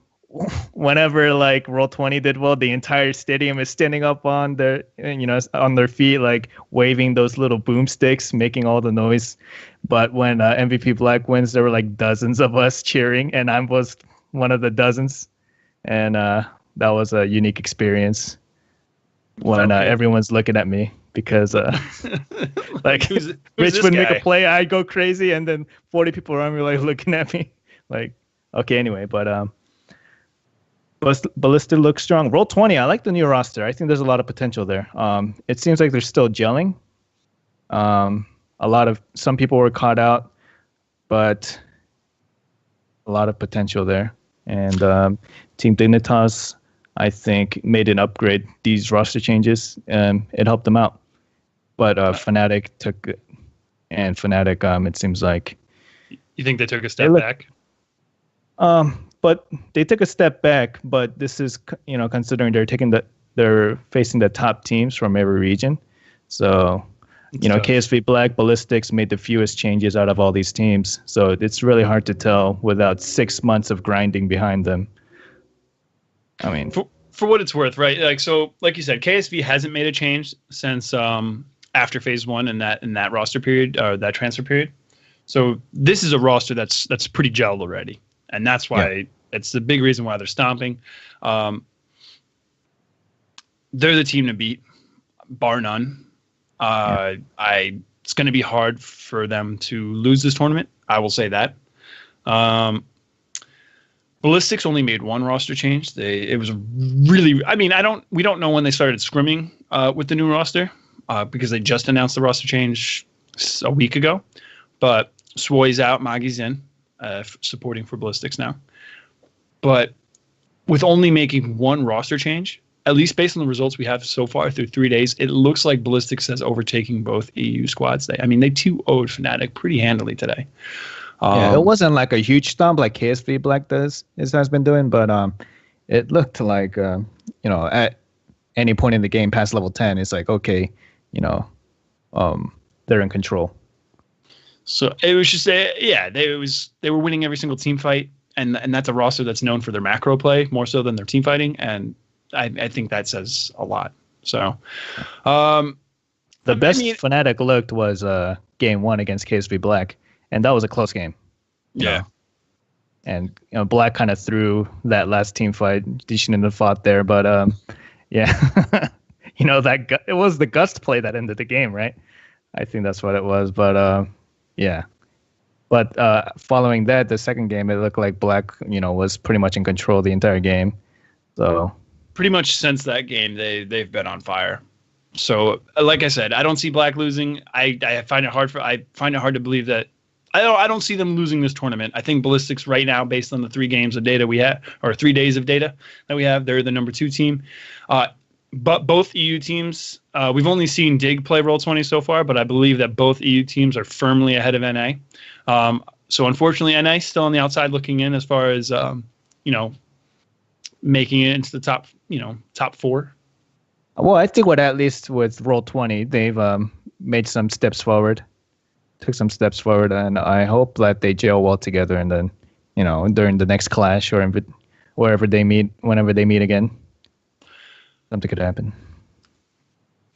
whenever like Roll20 did well, the entire stadium is standing up on their feet, like waving those little boomsticks, making all the noise. But when MVP Black wins, there were like dozens of us cheering, and I was one of the dozens, and that was a unique experience when everyone's looking at me because like who's Rich would make a play, I go crazy, and then 40 people around me like looking at me like, okay, anyway, but Ballista looks strong. Roll20, I like the new roster. I think there's a lot of potential there. It seems like they're still gelling. Some people were caught out, but a lot of potential there. And Team Dignitas, I think, made an upgrade. These roster changes, it helped them out. But Fnatic took it, and Fnatic, it seems like. You think they took a step back? But they took a step back. But this is, considering they're facing the top teams from every region. So, KSV Black, Ballistics made the fewest changes out of all these teams. So it's really hard to tell without 6 months of grinding behind them. I mean, for what it's worth, right? Like you said, KSV hasn't made a change since after phase 1 and that roster period or that transfer period. So this is a roster that's pretty gelled already, and that's why it's the big reason why they're stomping. They're the team to beat, bar none. It's going to be hard for them to lose this tournament. I will say that. Ballistics only made one roster change. We don't know when they started scrimming with the new roster because they just announced the roster change a week ago. But Swoy's out, Magi's in, supporting for Ballistics now. But with only making one roster change, at least based on the results we have so far through 3 days, it looks like Ballistics has overtaken both EU squads. They 2-0'd Fnatic pretty handily today. It wasn't like a huge stomp like KSV Black has been doing, but it looked like, at any point in the game past level 10, it's like, okay, they're in control. So it was just, they were winning every single team fight, and that's a roster that's known for their macro play more so than their team fighting, and I think that says a lot. So, the best Fnatic looked was game 1 against KSV Black, and that was a close game. Yeah. And Black kind of threw that last team fight. They shouldn't have fought there, but it was the Gust play that ended the game, right? I think that's what it was, but yeah. But following that, the second game, it looked like Black, was pretty much in control the entire game. So pretty much since that game, they've been on fire. So, like I said, I don't see Black losing. I find it hard to believe that. I don't see them losing this tournament. I think Ballistics right now, based on the 3 games of data we have, or 3 days of data that we have, they're the number 2 team. But both EU teams, we've only seen Dig play Roll20 so far, but I believe that both EU teams are firmly ahead of NA. So unfortunately, NA is still on the outside looking in as far as making it into the top 4. Well, I think at least with Roll20, they've made some steps forward. Took some steps forward, and I hope that they gel well together, and then, during the next clash or wherever they meet, whenever they meet again, something could happen.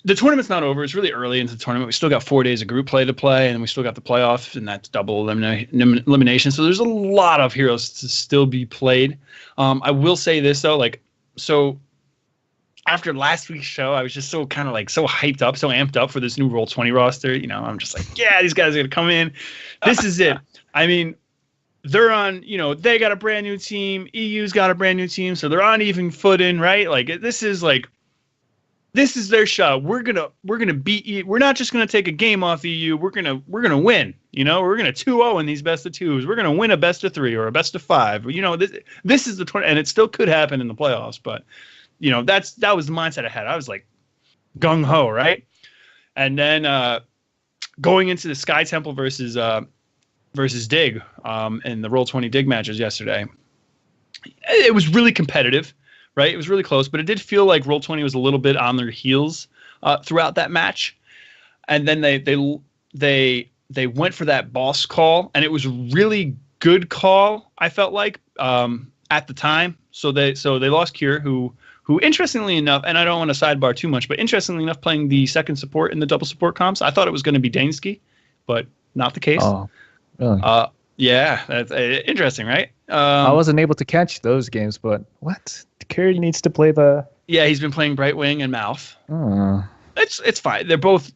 The tournament's not over. It's really early into the tournament. We still got 4 days of group play to play, and we still got the playoffs, and that's double elimination. So there's a lot of heroes to still be played. I will say this though, so after last week's show, I was just so kind of so hyped up, so amped up for this new Roll20 roster. I'm just like, yeah, these guys are going to come in. This is it. I mean, they're on, they got a brand new team. EU's got a brand new team. So they're on even footing, right? This is their shot. We're going to beat EU. We're not just going to take a game off EU. We're going to win, we're going to 2-0 in these best of 2s. We're going to win a best of 3 or a best of 5. This is the tournament, and it still could happen in the playoffs, but that was the mindset I had. I was like gung ho, right? And then going into the Sky Temple versus Dig in the Roll20 Dig matches yesterday, it was really competitive, right? It was really close, but it did feel like Roll20 was a little bit on their heels throughout that match. And then they went for that boss call, and it was a really good call, I felt like, at the time. So they lost Cure, who interestingly enough, and I don't want to sidebar too much, but interestingly enough, playing the second support in the double support comps, I thought it was going to be Dansky, but not the case. Oh, really? Yeah, that's interesting, right? I wasn't able to catch those games, but what? Cure needs to play the... Yeah, he's been playing Brightwing and Mouth. Oh. It's fine. They're both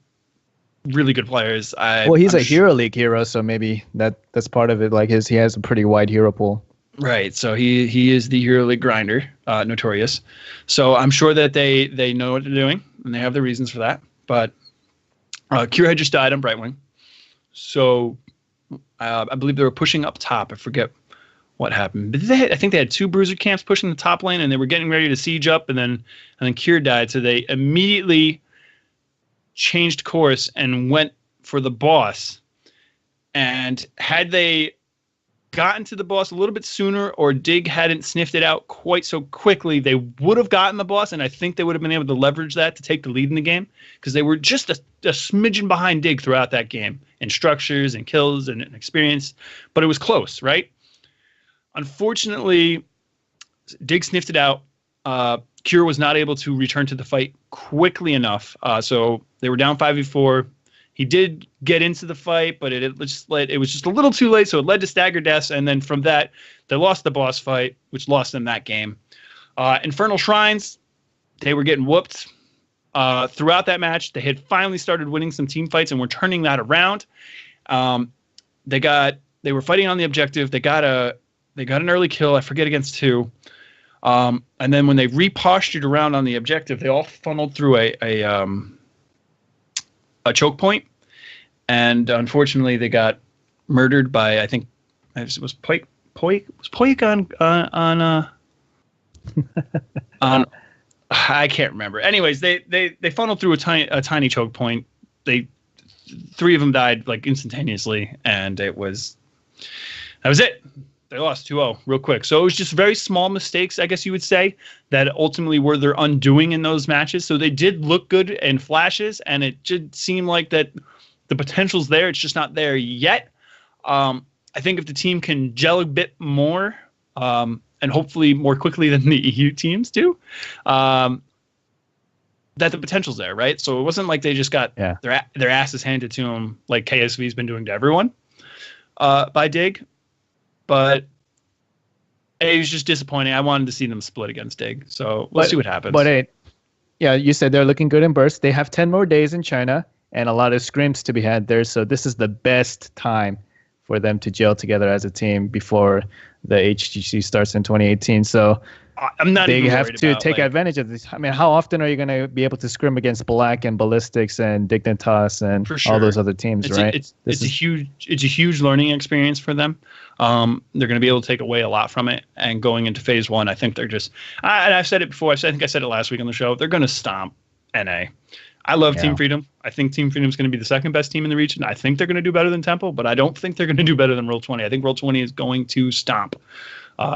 really good players. Well, he's a Hero League hero, so maybe that's part of it. Like he has a pretty wide hero pool. Right. So he is the Hero League grinder, notorious. So I'm sure that they know what they're doing and they have the reasons for that. But Cure had just died on Brightwing, so I believe they were pushing up top. I forget what happened, but I think they had 2 bruiser camps pushing the top lane, and they were getting ready to siege up, and then Cure died, so they immediately changed course and went for the boss. And had they gotten to the boss a little bit sooner, or Dig hadn't sniffed it out quite so quickly, they would have gotten the boss, and I think they would have been able to leverage that to take the lead in the game, because they were just a smidgen behind Dig throughout that game in structures and kills and experience, but it was close, right? Unfortunately, Dig sniffed it out. Cure was not able to return to the fight quickly enough, so they were down 5v4. He did get into the fight, but it was just a little too late, so it led to stagger deaths, and then from that, they lost the boss fight, which lost them that game. Infernal Shrines, they were getting whooped throughout that match. They had finally started winning some team fights, and were turning that around. They were fighting on the objective. They got an early kill, I forget against who. And then when they repostured around on the objective, they all funneled through a choke point, and unfortunately they got murdered by, I think it was Poik on I can't remember. Anyways, they funneled through a tiny choke point. 3 of them died like instantaneously, and that was it. They lost 2-0 real quick. So it was just very small mistakes, I guess you would say, that ultimately were their undoing in those matches. So they did look good in flashes, and it did seem like that the potential's there. It's just not there yet. I think if the team can gel a bit more, and hopefully more quickly than the EU teams do, that the potential's there, right? So it wasn't like they just got their asses handed to them like KSV's been doing to everyone by Dig. But it was just disappointing. I wanted to see them split against Dig. So let's see what happens. But you said they're looking good in bursts. They have 10 more days in China and a lot of scrims to be had there. So this is the best time for them to gel together as a team before the HGC starts in 2018. So I'm not they even have worried to about, take advantage of this. I mean, how often are you going to be able to scrim against Black and Ballistics and Dignitas and all those other teams, right? It's a huge learning experience for them. They're going to be able to take away a lot from it. And going into phase 1, I think they're just, and I've said it before, I think I said it last week on the show, they're going to stomp NA. I love Team Freedom. I think Team Freedom is going to be the second best team in the region. I think they're going to do better than Temple, but I don't think they're going to do better than Roll20. I think Roll20 is going to stomp.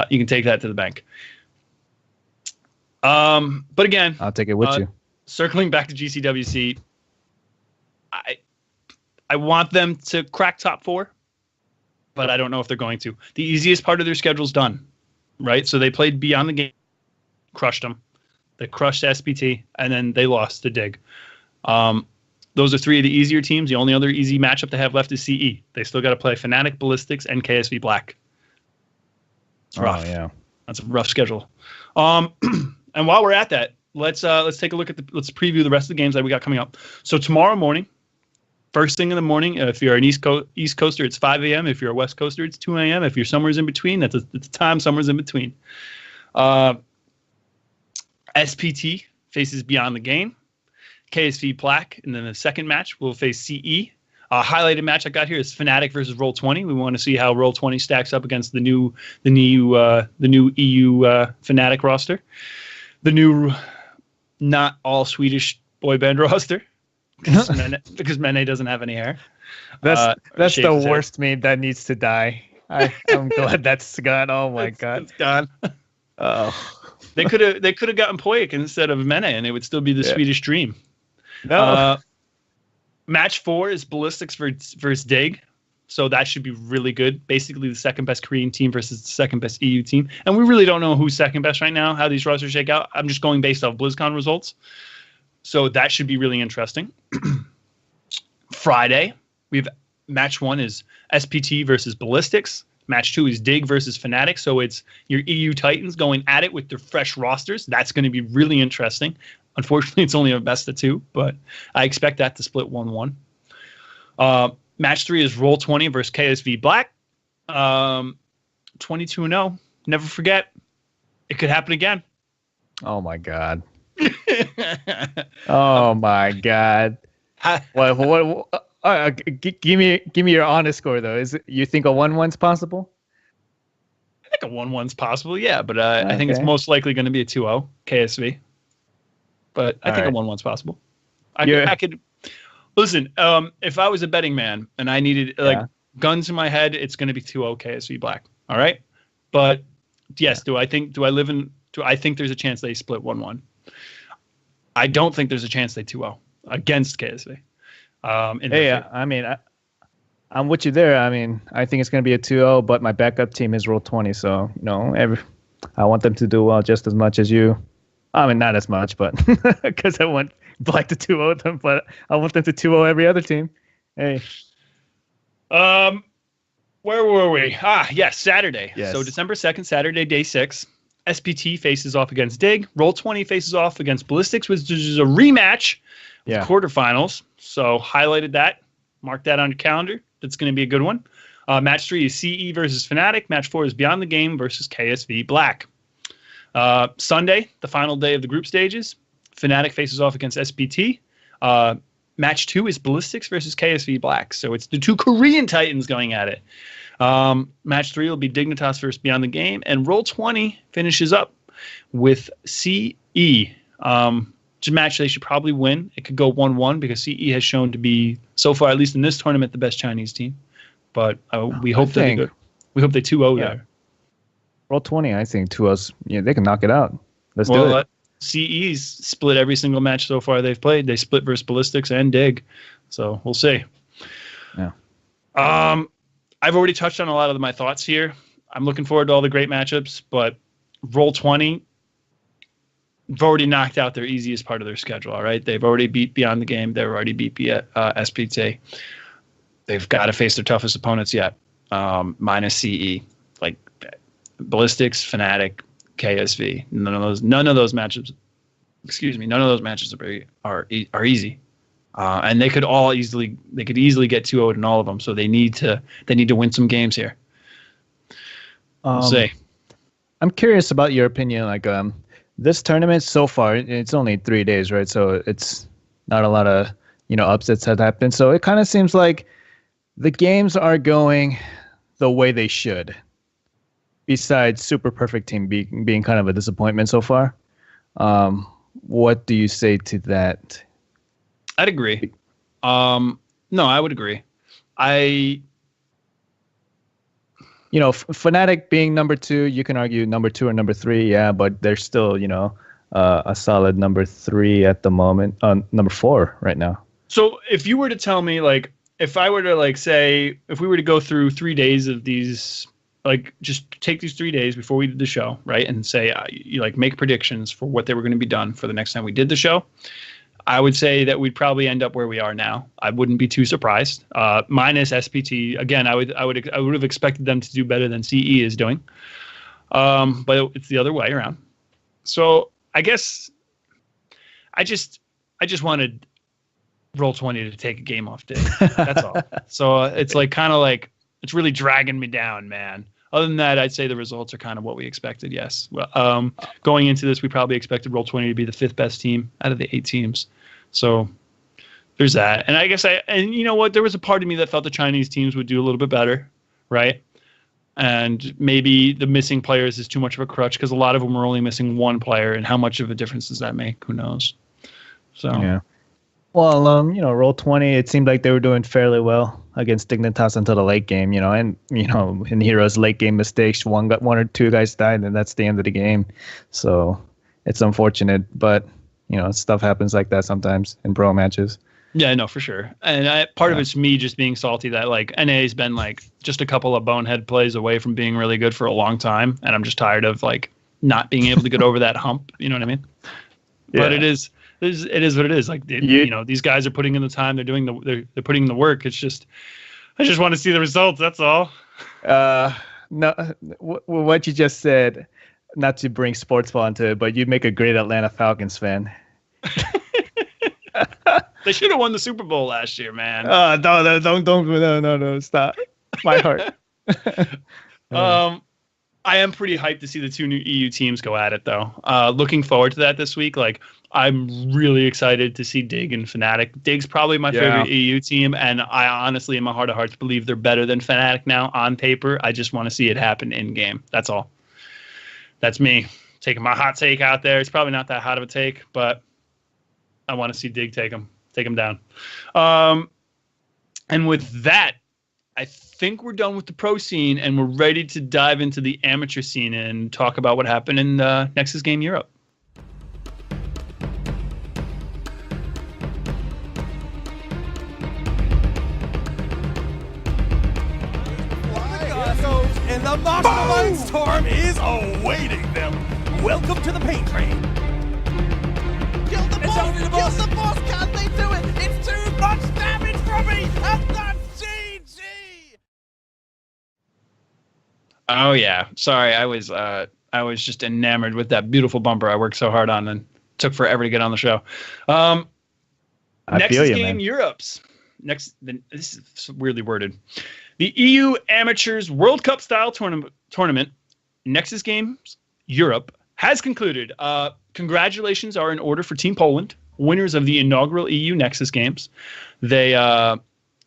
You can take that to the bank. But again, I'll take it with you. Circling back to GCWC, I want them to crack top 4, but I don't know if they're going to. The easiest part of their schedule's done, right? So they played Beyond the Game, crushed them. They crushed SPT, and then they lost to Dig. Those are 3 of the easier teams. The only other easy matchup they have left is CE. They still got to play Fnatic, Ballistics, and KSV Black. It's rough. Oh, yeah. That's a rough schedule. And while we're at that, let's take a look at let's preview the rest of the games that we got coming up. So tomorrow morning, first thing in the morning, if you're an East Coaster, it's 5 a.m. If you're a West Coaster, it's 2 a.m. If you're somewhere in between, it's a time somewhere in between. SPT faces Beyond the Game, KSV Black, and then the second match will face CE. Highlighted match I got here is Fnatic versus Roll20. We want to see how Roll20 stacks up against the new EU Fnatic roster, the new not all Swedish boy band roster, because Mene doesn't have any hair. That's the worst meme that needs to die. I'm glad that's gone. Oh my god, it's gone. They could have gotten Poyek instead of Mene, and it would still be the Swedish dream. No. Match 4 is Ballistics versus Dig. So that should be really good. Basically, the second best Korean team versus the second best EU team. And we really don't know who's second best right now, how these rosters shake out. I'm just going based off BlizzCon results. So that should be really interesting. Friday, we have match 1 is SPT versus Ballistics. Match 2 is Dig versus Fnatic. So it's your EU Titans going at it with their fresh rosters. That's going to be really interesting. Unfortunately, it's only a best of 2, but I expect that to split 1-1. Match 3 is Roll20 versus KSV Black. 22-0. Never forget. It could happen again. Oh my God. Oh my God. Give me your honest score though. Is it, you think a 1-1's possible? I think a 1-1's possible, yeah, but I think it's most likely going to be a 2-0 KSV. But I think a 1-1's possible. I could listen. If I was a betting man and I needed guns in my head, it's going to be 2-0 KSV Black. All right, but yes, I think there's a chance they split 1-1. I don't think there's a chance they 2-0 against KSV. I mean, I'm with you there. I mean, I think it's going to be a 2-0, but my backup team is Roll20, so I want them to do well just as much as you. I mean, not as much, but because I want Black to 2-0 them, but I want them to 2-0 every other team. Hey. Where were we? Yes, Saturday. Yes. So December 2nd, Saturday, day 6. SPT faces off against Dig. Roll20 faces off against Ballistics, which is a rematch of quarterfinals. So highlighted that. Mark that on your calendar. That's going to be a good one. Match 3 is CE versus Fnatic. Match 4 is Beyond the Game versus KSV Black. Sunday, the final day of the group stages. Fnatic faces off against SPT. Match 2 is Ballistics versus KSV Black. So it's the 2 Korean Titans going at it. Match 3 will be Dignitas versus Beyond the Game. And Roll20 finishes up with CE. It's a match they should probably win. It could go 1-1 because CE has shown to be, so far, at least in this tournament, the best Chinese team. But we hope they 2-0 there. Roll20, I think 2-0, they can knock it out. Let's do it. CE's split every single match so far they've played. They split versus Ballistics and Dig. So we'll see. Yeah. I've already touched on a lot of my thoughts here. I'm looking forward to all the great matchups, but Roll20 have already knocked out their easiest part of their schedule, all right? They've already beat Beyond the Game. They've already beat SPT. They've got to face their toughest opponents yet, minus CE. Like Ballistics, Fnatic, KSV. None of those matches are easy. And they could easily get 2-0 in all of them. So they need to win some games here. We'll see. I'm curious about your opinion. Like this tournament so far, it's only 3 days, right? So it's not a lot of upsets that happened. So it kind of seems like the games are going the way they should. Besides Super Perfect Team being kind of a disappointment so far, what do you say to that? I'd agree. No, I would agree. Fnatic being number 2, you can argue number 2 or number 3, yeah, but they're still, a solid number 3 at the moment, number 4 right now. So if you were to tell me, like, if I were to, like, say, if we were to go through 3 days of these, like, just take these 3 days before we did the show, right, and say, make predictions for what they were going to be done for the next time we did the show, I would say that we'd probably end up where we are now. I wouldn't be too surprised. Minus SPT, again, I would have expected them to do better than CE is doing, but it's the other way around. So I guess I just wanted Roll20 to take a game off Dig. That's all. So it's it's really dragging me down, man. Other than that, I'd say the results are kind of what we expected, yes. Well, going into this, we probably expected Roll20 to be the 5th best team out of the 8 teams. So there's that. And I guess and you know what? There was a part of me that thought the Chinese teams would do a little bit better, right? And maybe the missing players is too much of a crutch because a lot of them are only missing one player. And how much of a difference does that make? Who knows? So yeah. Well, Roll20, it seemed like they were doing fairly well against Dignitas until the late game, and in Heroes late game mistakes, one or two guys died, and that's the end of the game. So it's unfortunate, but stuff happens like that sometimes in pro matches. Yeah, no, for sure. And part of it's me just being salty that like NA's been like just a couple of bonehead plays away from being really good for a long time, and I'm just tired of like not being able to get over that hump. You know what I mean? Yeah. But it is what it is. Like these guys are putting in the time. They're doing they're putting in the work. It's just I just want to see the results. That's all. No, what you just said. Not to bring sports ball into it, but you'd make a great Atlanta Falcons fan. They should have won the Super Bowl last year, man. No, stop. My heart. I am pretty hyped to see the two new EU teams go at it, though. Looking forward to that this week. Like, I'm really excited to see Dig and Fnatic. Dig's probably my favorite EU team, and I honestly, in my heart of hearts, believe they're better than Fnatic now on paper. I just want to see it happen in game. That's all. That's me taking my hot take out there. It's probably not that hot of a take, but I want to see Dig take them down. And with that, I think we're done with the pro scene, and we're ready to dive into the amateur scene and talk about what happened in Nexus Game Europe. And the Mastermind Storm is awaiting them. Welcome to the paint train. Kill the boss! Kill the boss! Can't they do it? It's too much damage for me! And that's GG! Oh yeah, sorry, I was just enamored with that beautiful bumper I worked so hard on and took forever to get on the show. Nexus Game Europe's this is weirdly worded. The EU Amateurs World Cup style tournament, Nexus Games Europe, has concluded. Congratulations are in order for Team Poland, winners of the inaugural EU Nexus Games. I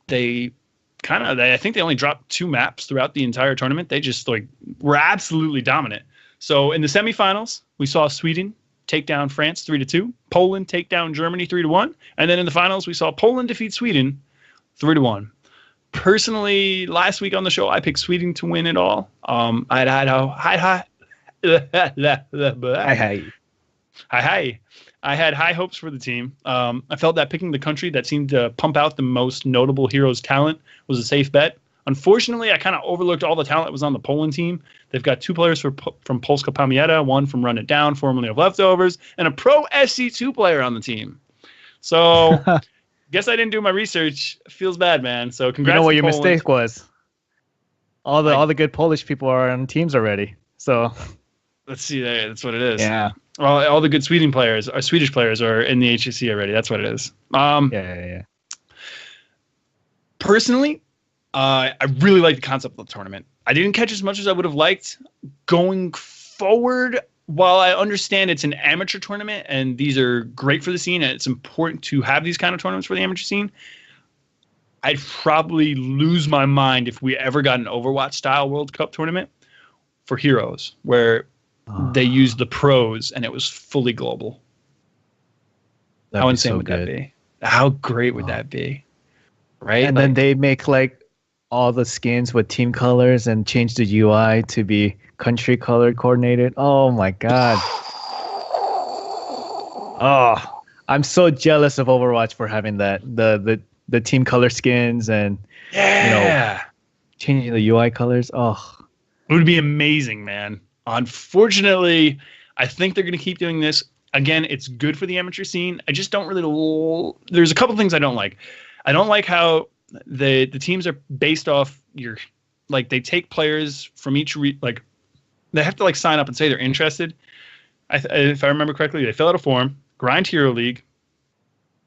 think they only dropped 2 maps throughout the entire tournament. They just were absolutely dominant. So in the semifinals, we saw Sweden take down France 3-2, Poland take down Germany 3-1, and then in the finals, we saw Poland defeat Sweden 3-1. Personally, last week on the show, I picked Sweden to win it all. I had high hopes for the team. I felt that picking the country that seemed to pump out the most notable heroes talent was a safe bet. Unfortunately, I kind of overlooked all the talent that was on the Poland team. They've got 2 players from Polska Pamięta, 1 from Run It Down, formerly of Leftovers, and a pro SC2 player on the team. So... Guess I didn't do my research. Feels bad, man. So congrats. You know what your mistake was? All the good Polish people are on teams already. So let's see. That's what it is. Yeah. Well, all the good Swedish players are in the HGC already. That's what it is. Yeah. Personally, I really like the concept of the tournament. I didn't catch as much as I would have liked. Going forward, while I understand it's an amateur tournament and these are great for the scene and it's important to have these kind of tournaments for the amateur scene, I'd probably lose my mind if we ever got an Overwatch style World Cup tournament for Heroes where they used the pros and it was fully global. How insane would that be? How great would that be? Right? And then they make all the skins with team colors and change the UI to be country color coordinated. Oh my god. Oh, I'm so jealous of Overwatch for having that. The team color skins and changing the UI colors. Oh, it would be amazing, man. Unfortunately, I think they're going to keep doing this. Again, it's good for the amateur scene. I just don't really there's a couple things I don't like. I don't like how the teams are based off they take players from each they have to sign up and say they're interested. If I remember correctly, they fill out a form, grind Hero League,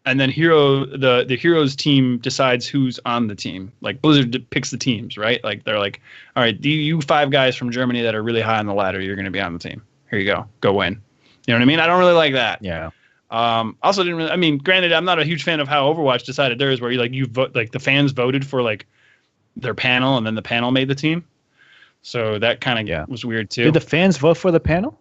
and then the Heroes team decides who's on the team. Blizzard picks the teams, right? They're all right, you 5 guys from Germany that are really high on the ladder, you're going to be on the team. Here you go win. You know what I mean? I don't really like that. Yeah. Also didn't really. I mean, granted, I'm not a huge fan of how Overwatch decided theirs, where you vote the fans voted for their panel, and then the panel made the team. So that kind of was weird too. Did the fans vote for the panel?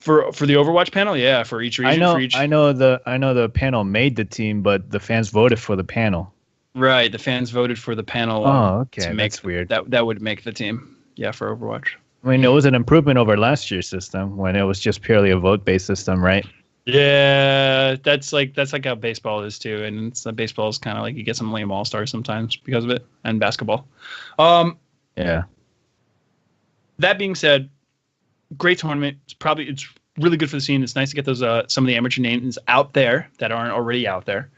For the Overwatch panel, yeah, for each region. I know the panel made the team, but the fans voted for the panel. Right, the fans voted for the panel. Oh, okay, to make, that's weird. That would make the team. Yeah, for Overwatch. I mean, it was an improvement over last year's system when it was just purely a vote-based system, right? Yeah, that's like how baseball is too, and baseball is kind of like you get some lame all-stars sometimes because of it, and basketball. Yeah. That being said, great tournament. It's really good for the scene. It's nice to get those some of the amateur names out there that aren't already out there.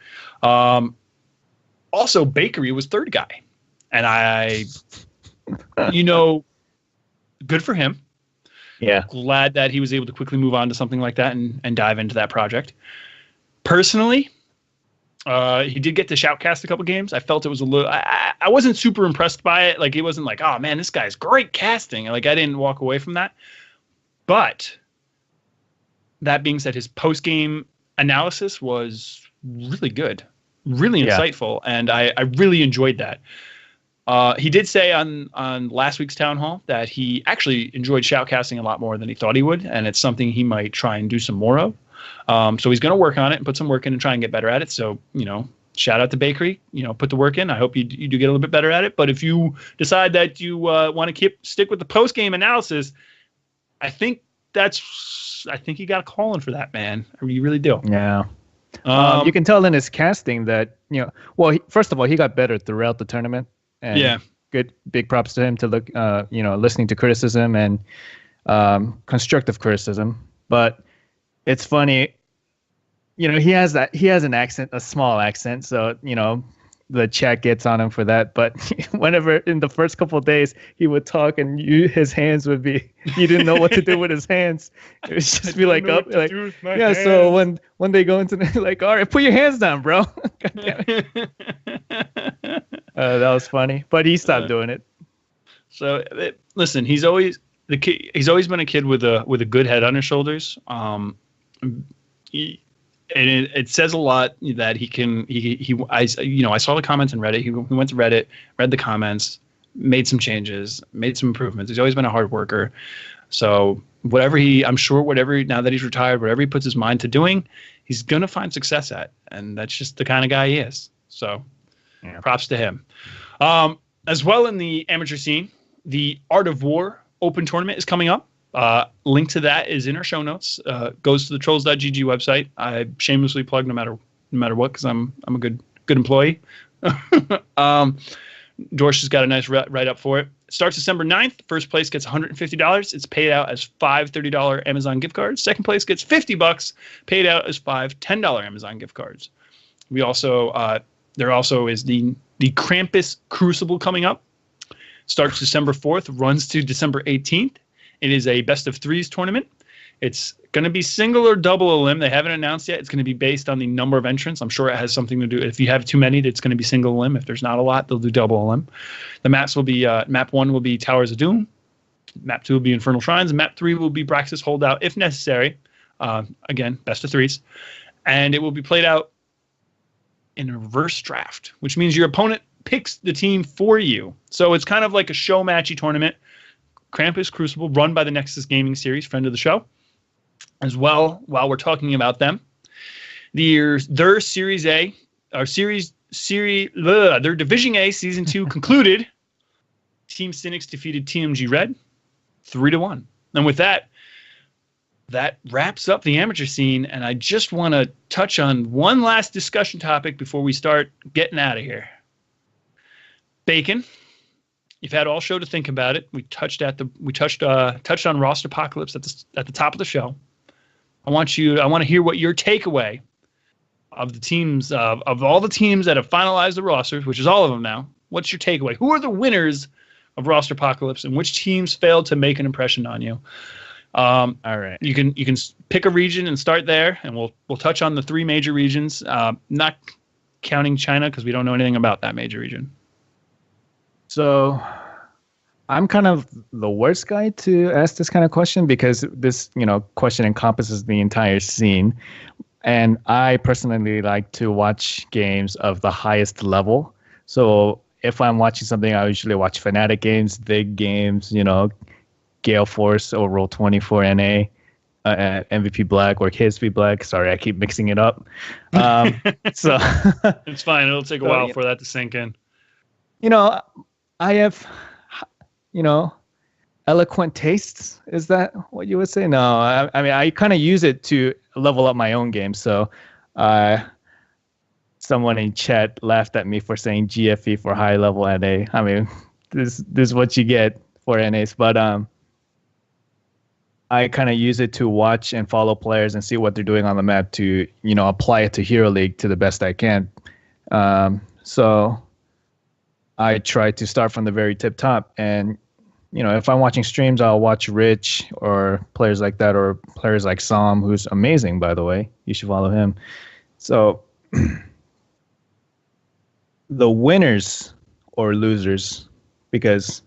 Also, Bakery was third guy, and good for him. Yeah. Glad that he was able to quickly move on to something like that and dive into that project. Personally, he did get to shoutcast a couple games. I felt it was a little. I wasn't super impressed by it. Like, it wasn't like, oh man, this guy's great casting. Like, I didn't walk away from that. But that being said, his post game analysis was really good, really insightful, and I really enjoyed that. He did say on last week's town hall that he actually enjoyed shoutcasting a lot more than he thought he would, and it's something he might try and do some more of. So he's going to work on it and put some work in and try and get better at it. So, shout out to Bakery, put the work in. I hope you do get a little bit better at it. But if you decide that you want to stick with the post game analysis, I think you got a calling for that, man. You really do. Yeah. You can tell in his casting that, first of all, he got better throughout the tournament. And good, big props to him to look, listening to criticism and constructive criticism. But it's funny, he has an accent, a small accent. So, the chat gets on him for that. But whenever in the first couple of days he would talk and his hands would be, he didn't know what to do with his hands. It would just be like up, like, yeah. Hands. So when they go into like, all right, put your hands down, bro. God damn it. That was funny, but he stopped doing it. So listen, he's always been a kid with a good head on his shoulders. And it says a lot that I saw the comments in Reddit. He went to Reddit, read the comments, made some changes, made some improvements. He's always been a hard worker. So now that he's retired, whatever he puts his mind to doing, he's going to find success at. And that's just the kind of guy he is. So props to him. As well, in the amateur scene, the Art of War Open Tournament is coming up. Link to that is in our show notes. Goes to the Trolls.gg website. I shamelessly plug no matter what, because I'm a good employee. Dorsch has got a nice write-up for it. It starts December 9th. First place gets $150. It's paid out as 5 $30 Amazon gift cards. Second place gets $50, paid out as 5 $10 Amazon gift cards. We also there also is the Krampus Crucible coming up. Starts December 4th, runs to December 18th. It is a best of threes tournament. It's going to be single or double elim. They haven't announced yet. It's going to be based on the number of entrants. I'm sure it has something to do. If you have too many, it's going to be single elim. If there's not a lot, they'll do double elim. The maps will be map 1 will be Towers of Doom. Map 2 will be Infernal Shrines. And map 3 will be Braxis Holdout if necessary. Again, best of threes. And it will be played out in a reverse draft, which means your opponent picks the team for you. So it's kind of like a show matchy tournament. Krampus Crucible, run by the Nexus Gaming Series, friend of the show. As well, while we're talking about them, their Series A, or their Division A Season 2 concluded. Team Cynics defeated TMG Red 3-1. And with that wraps up the amateur scene. And I just want to touch on one last discussion topic before we start getting out of here. Bacon. You've had all show to think about it. We touched on Rosterpocalypse at the top of the show. I want to hear what your takeaway of the teams of all the teams that have finalized the rosters, which is all of them now. What's your takeaway? Who are the winners of Rosterpocalypse, and which teams failed to make an impression on you? All right, you can pick a region and start there, and we'll touch on the 3 major regions, not counting China because we don't know anything about that major region. So I'm kind of the worst guy to ask this kind of question because this, question encompasses the entire scene. And I personally like to watch games of the highest level. So if I'm watching something, I usually watch Fnatic games, big games, Gale Force or Roll24 NA. MVP Black or KSV Black. Sorry, I keep mixing it up. So it's fine. It'll take a while for that to sink in. I have, eloquent tastes. Is that what you would say? No, I mean, I kind of use it to level up my own game. So someone in chat laughed at me for saying GFE for high level NA. I mean, this is what you get for NAs. But I kind of use it to watch and follow players and see what they're doing on the map to, apply it to Hero League to the best I can. So I try to start from the very tip top. And, if I'm watching streams, I'll watch Rich or players like that, or players like Sam, who's amazing, by the way. You should follow him. So the winners or losers, because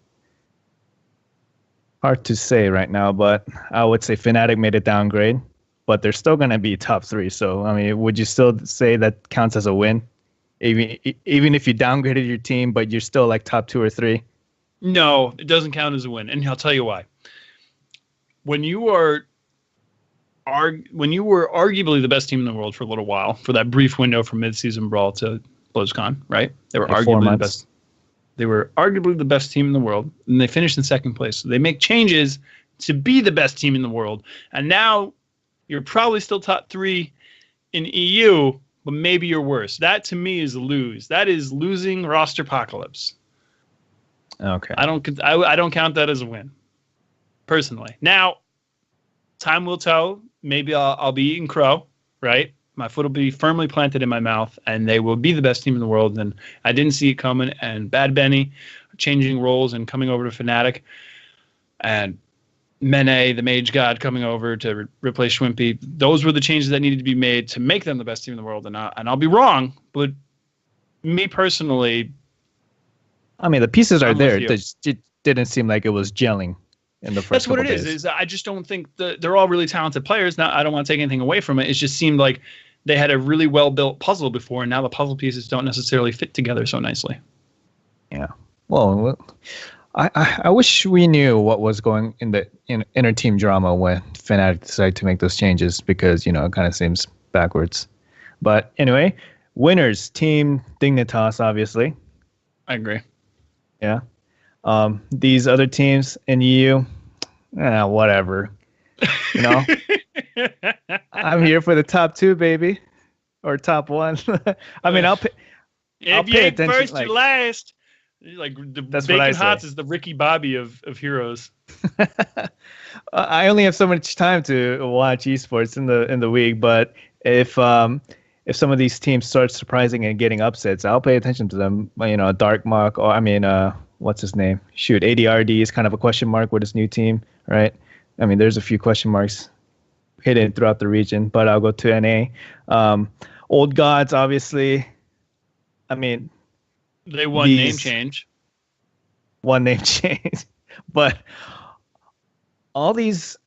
hard to say right now, but I would say Fnatic made a downgrade, but they're still going to be top 3. So, I mean, would you still say that counts as a win? Even if you downgraded your team, but you're still like top 2 or 3? No, it doesn't count as a win. And I'll tell you why. When you were arguably the best team in the world for a little while, for that brief window from mid-season brawl to BlizzCon, right? They were arguably the best. They were arguably the best team in the world, and they finished in second place. So they make changes to be the best team in the world. And now you're probably still top 3 in EU, but maybe you're worse. That, to me, is a lose. That is losing Rosterpocalypse. Okay. I don't count that as a win, personally. Now, time will tell. Maybe I'll be eating crow, right? My foot will be firmly planted in my mouth, and they will be the best team in the world. And I didn't see it coming. And Bad Benny changing roles and coming over to Fnatic, and Mene, the Mage God, coming over to replace Schwimpy. Those were the changes that needed to be made to make them the best team in the world. And I'll be wrong, but me personally, I mean, the pieces are there. It didn't seem like it was gelling in the first. That's what it days. is. I just don't think they're all really talented players. Now, I don't want to take anything away from it. It just seemed like they had a really well-built puzzle before, and now the puzzle pieces don't necessarily fit together so nicely. Yeah. Well, I wish we knew what was going in the inner team drama when Fnatic decided to make those changes, because, it kind of seems backwards. But anyway, winners, Team Dignitas, obviously. I agree. Yeah. These other teams in EU, whatever. I'm here for the top 2, baby, or top 1. I mean, I'll pay attention. First, you're last. Like the Bacon Hots is the Ricky Bobby of heroes. I only have so much time to watch esports in the week, but if some of these teams start surprising and getting upsets, I'll pay attention to them. Dark Mark, or what's his name? Shoot, ADRD is kind of a question mark with his new team, right? I mean, there's a few question marks hidden throughout the region, but I'll go to NA. Old Gods, obviously. I mean, they won name change. One name change, but all these,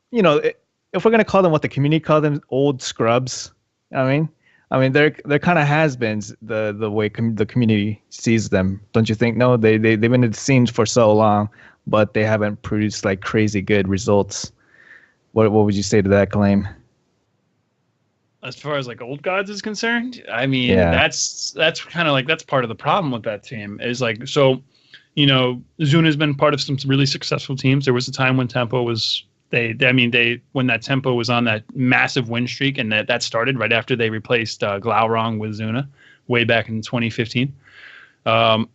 if we're gonna call them what the community call them, old scrubs. I mean, they're kind of has-beens the way the community sees them, don't you think? No, they've been in the scene for so long, but they haven't produced like crazy good results. What would you say to that claim? As far as like Old Gods is concerned, I mean, that's kind of like, that's part of the problem with that team is like, so, Zuna's been part of some really successful teams. There was a time when Tempo was when that Tempo was on that massive win streak, and that started right after they replaced Glaurung with Zuna way back in 2015. While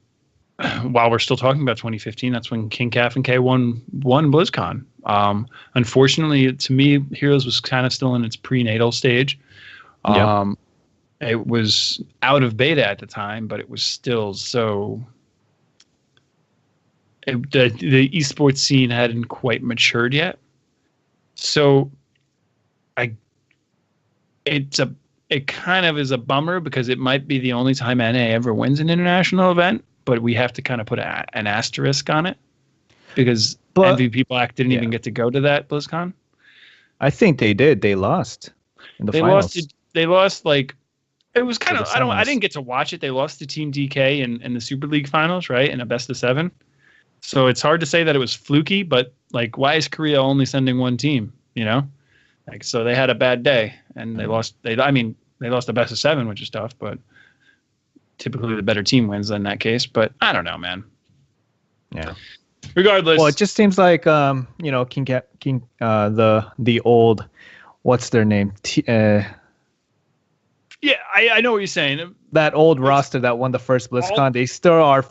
we're still talking about 2015, that's when King Caf and K1 won BlizzCon. Unfortunately, to me, Heroes was kind of still in its prenatal stage. It was out of beta at the time, but it was still so... The esports scene hadn't quite matured yet. So it kind of is a bummer, because it might be the only time NA ever wins an international event, but we have to kind of put an asterisk on it, because MVP Black didn't even get to go to that BlizzCon. I think they did. They lost in the finals. They lost like, it was kind of, I didn't get to watch it. They lost to Team DK in the Super League finals, right? In a best of 7. So it's hard to say that it was fluky, but like, why is Korea only sending one team? Like, so they had a bad day, and they lost. They lost the best of 7, which is tough, but typically the better team wins in that case. But I don't know, man. Yeah. Regardless, well, it just seems like the old, what's their name? Yeah, I know what you're saying. That old roster that won the first BlizzCon, they still are,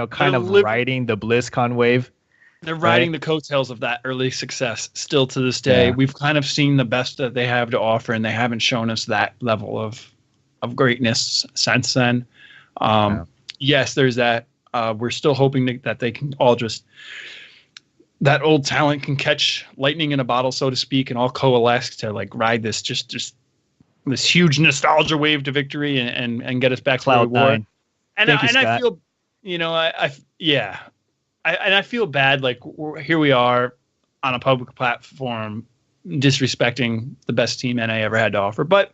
kind of riding the BlizzCon wave. They're riding the coattails of that early success still to this day. Yeah. We've kind of seen the best that they have to offer, and they haven't shown us that level of greatness since then. Yes, there's that. We're still hoping that they can all just, that old talent can catch lightning in a bottle, so to speak, and all coalesce to like ride this just this huge nostalgia wave to victory and get us back to where we were. And I feel, I feel bad. Like here we are on a public platform disrespecting the best team NA ever had to offer. But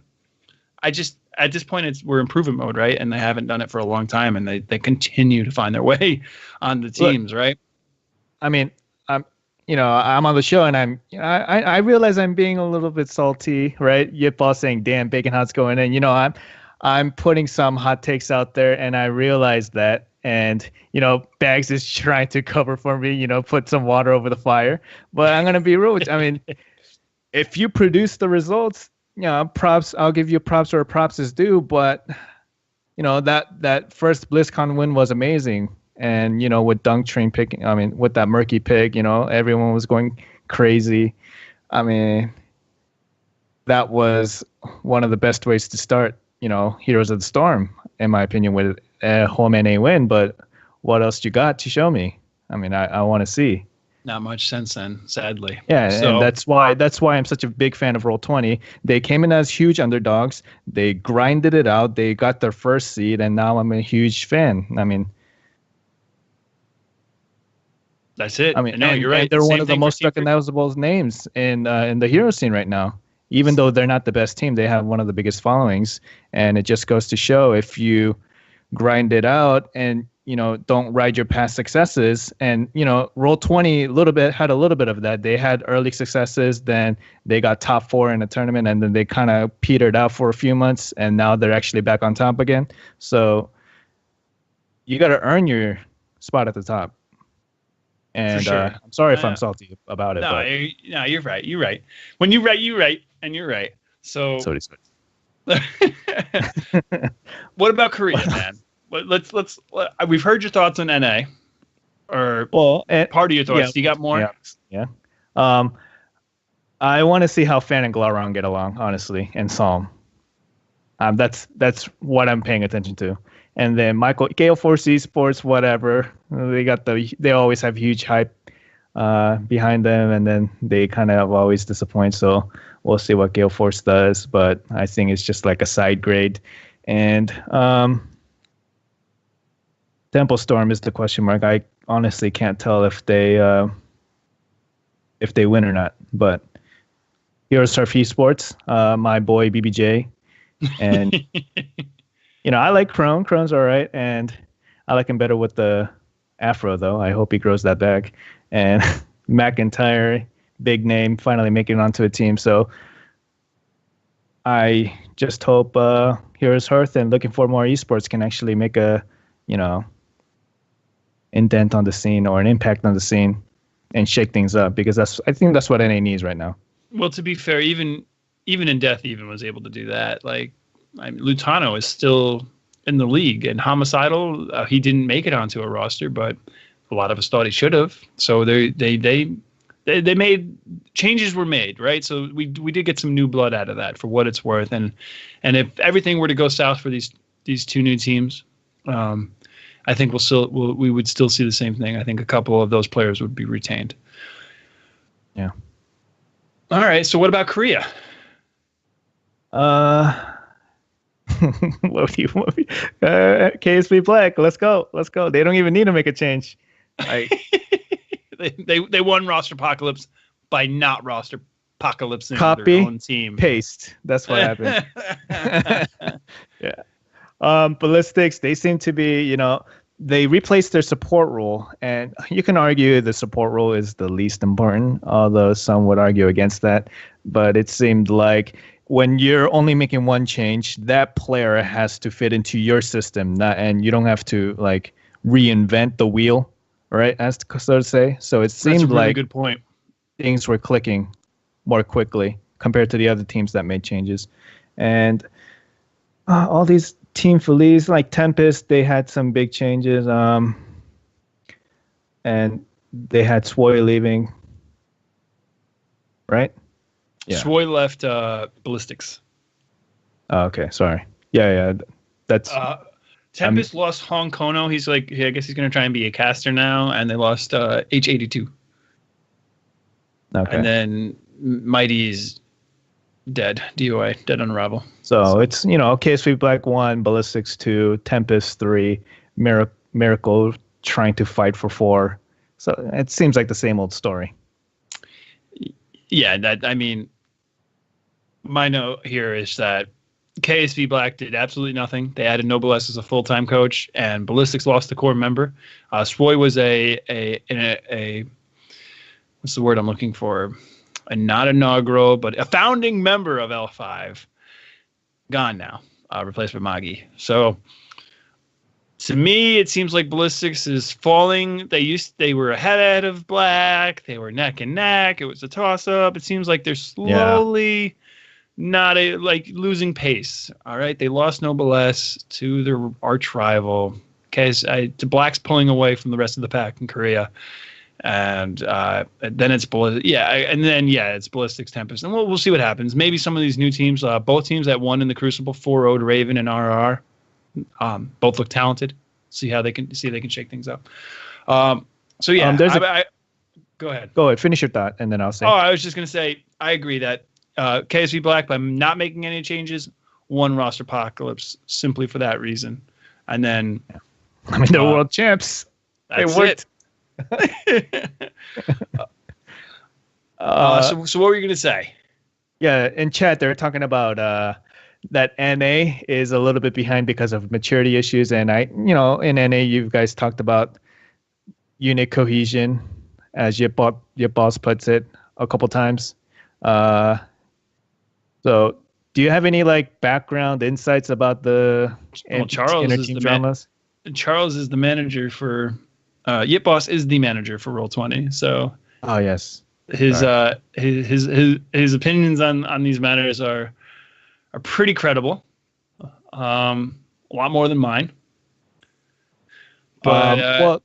at this point, we're improvement mode, right? And they haven't done it for a long time, and they continue to find their way on the teams, right? I mean, I'm on the show, and I realize I'm being a little bit salty, right? Yipball saying, "Damn, Bacon Hot's going in." I'm putting some hot takes out there, and I realize that. And, Bahgz is trying to cover for me, put some water over the fire. But I'm going to be real with you. I mean, if you produce the results, props, I'll give you props where props is due. But, that first BlizzCon win was amazing. And, with Dunk Train picking, with that murky pick, everyone was going crazy. I mean, that was one of the best ways to start, Heroes of the Storm, in my opinion, with a home NA win. But what else you got to show me? I mean, I want to see. Not much since then, sadly. Yeah, and that's why I'm such a big fan of Roll20. They came in as huge underdogs. They grinded it out. They got their first seed, and now I'm a huge fan. I mean, that's it. I mean, no, you're right. And they're one of the most recognizable names in the hero scene right now. Even though they're not the best team, they have one of the biggest followings, and it just goes to show if you grind it out and don't ride your past successes. And Roll20 had a little bit of that. They had early successes, then they got top 4 in a tournament, and then they kind of petered out for a few months, and now they're actually back on top again. So you got to earn your spot at the top. And sure. I'm sorry if I'm salty about it. No, you're right. You're right. When you write, you right, and you're right. So it is. What about Korea, man? We've heard your thoughts on NA, or part of your thoughts. Do you got more? Yeah. I want to see how Fan and Glaurung get along, honestly, and Psalm. That's what I'm paying attention to. And then Gale Force eSports, whatever. They always have huge hype behind them, and then they kind of always disappoint. So we'll see what Gale Force does, but I think it's just like a side grade. And Temple Storm is the question mark. I honestly can't tell if they win or not. But Heroes Surf Esports, my boy BBJ, and I like Crone. Crone's all right, and I like him better with the afro, though. I hope he grows that back. And McIntyre, big name, finally making it onto a team. So I just hope Heroes Hearth and looking for more esports can actually make a, indent on the scene or an impact on the scene and shake things up, because I think that's what NA needs right now. Well, to be fair, even in Death was able to do that. Like, Lutano is still in the league, and Homicidal, he didn't make it onto a roster, but a lot of us thought he should have. So they made changes were made, right? So we did get some new blood out of that, for what it's worth. And if everything were to go south for these two new teams, I think we would still see the same thing. I think a couple of those players would be retained. Yeah. All right. So what about Korea? KSP Black, let's go. They don't even need to make a change. They won Rosterpocalypse by not Rosterpocalypsing their own team. Paste. That's what happened. Yeah. Ballistics, they seem to be, they replaced their support role, and you can argue the support role is the least important, although some would argue against that. But it seemed like when you're only making one change, that player has to fit into your system, and you don't have to like reinvent the wheel, right? As so to say. So it seemed That's a really like good point. Things were clicking more quickly compared to the other teams that made changes, and all these Team Feliz, like Tempest, they had some big changes. And they had Swoy leaving, right? Yeah. Swoy left Ballistics. Oh, okay, sorry. Yeah, that's. Tempest lost Hong Kono. He's like, I guess he's going to try and be a caster now. And they lost H82. Okay. And then Mighty's dead. DOA, dead on arrival. So it's, KSV Black 1, Ballistics 2, Tempest 3, Miracle trying to fight for 4. So it seems like the same old story. Yeah, my note here is that KSV Black did absolutely nothing. They added Noblesse as a full-time coach, and Ballistics lost the core member. Swoy was a what's the word I'm looking for? Not inaugural, but a founding member of L5. Gone now, replaced by Magi. So to me, it seems like Ballistics is falling. They were ahead of Black. They were neck and neck. It was a toss-up. It seems like they're slowly losing pace. All right, they lost Noblesse to their arch rival. To Black's pulling away from the rest of the pack in Korea. And then it's it's Ballistics, Tempest, and we'll see what happens. Maybe some of these new teams, both teams that won in the Crucible, 4-0 to Raven and RR, both look talented. See if they can shake things up. Go ahead. Go ahead, finish your thought, and then I'll say. Oh, I was just gonna say I agree that KSV Black, by not making any changes, won Rosterpocalypse simply for that reason. And then they're world champs. That's they worked. It. So what were you going to say? Yeah, in chat they're talking about that NA is a little bit behind because of maturity issues, and in NA you guys talked about unit cohesion, as your boss puts it a couple times. So do you have any background insights about the inter-team dramas? Charles is the manager for Boss is the manager for Roll20. So oh yes, his opinions on these matters are pretty credible. A lot more than mine. But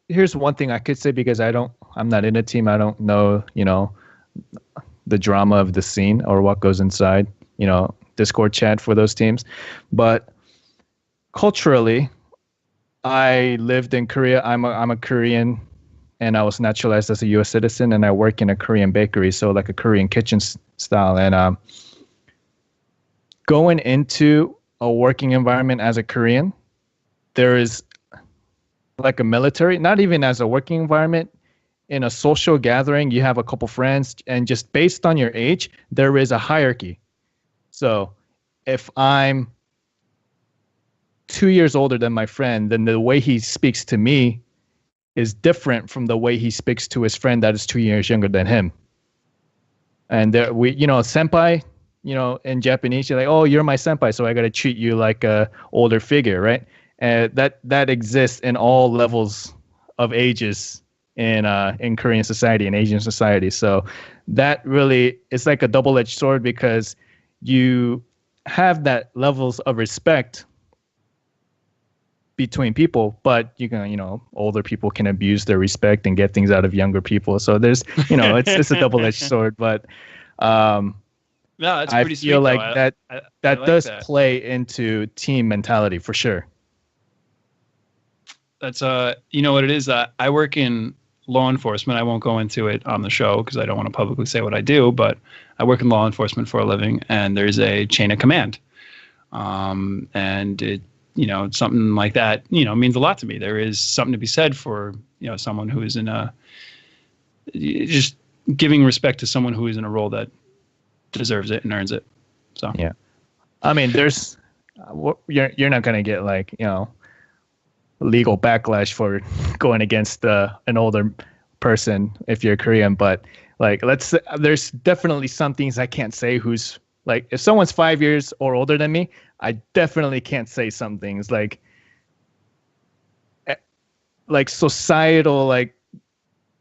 here's one thing I could say, because I'm not in a team. I don't know, the drama of the scene or what goes inside, Discord chat for those teams. But culturally, I lived in Korea. I'm a Korean, and I was naturalized as a U.S. citizen, and I work in a Korean bakery, so like a Korean kitchen style. And going into a working environment as a Korean, there is like a military, not even as a working environment. In a social gathering, you have a couple friends, and just based on your age, there is a hierarchy. So if I'm 2 years older than my friend, then the way he speaks to me is different from the way he speaks to his friend that is 2 years younger than him. And there senpai, in Japanese, you're like, oh, you're my senpai, so I got to treat you like a older figure, right? And that exists in all levels of ages in Korean society and Asian society. So that really is like a double-edged sword, because you have that levels of respect between people, but you can, older people can abuse their respect and get things out of younger people. So there's, it's a double-edged sword. But no, that's pretty sweet. I feel like that does that. play into team mentality for sure. That's you know what it is. I work in law enforcement. I won't go into it on the show because I don't want to publicly say what I do, but I work in law enforcement for a living, and there's a chain of command. And it, something like that, means a lot to me. There is something to be said for, someone who is in just giving respect to someone who is in a role that deserves it and earns it. So, yeah. I mean, there's, you're not going to get legal backlash for going against an older person if you're Korean. But like, there's definitely some things I can't say. Who's like, if someone's 5 years or older than me, I definitely can't say some things like societal, like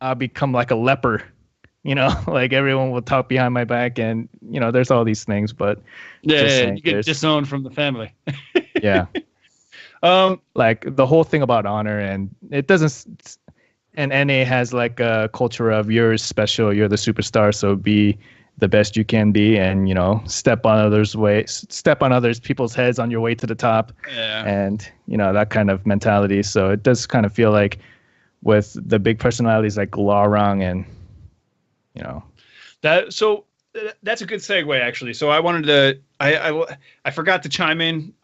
I'll become like a leper, like everyone will talk behind my back, and there's all these things. But you get disowned from the family. Yeah. Like the whole thing about honor, and it doesn't. And NA has like a culture of you're special, you're the superstar, so be the best you can be, and step on others people's heads on your way to the top. Yeah. And that kind of mentality. So it does kind of feel like with the big personalities like Larang and that's a good segue actually. So I wanted to I forgot to chime in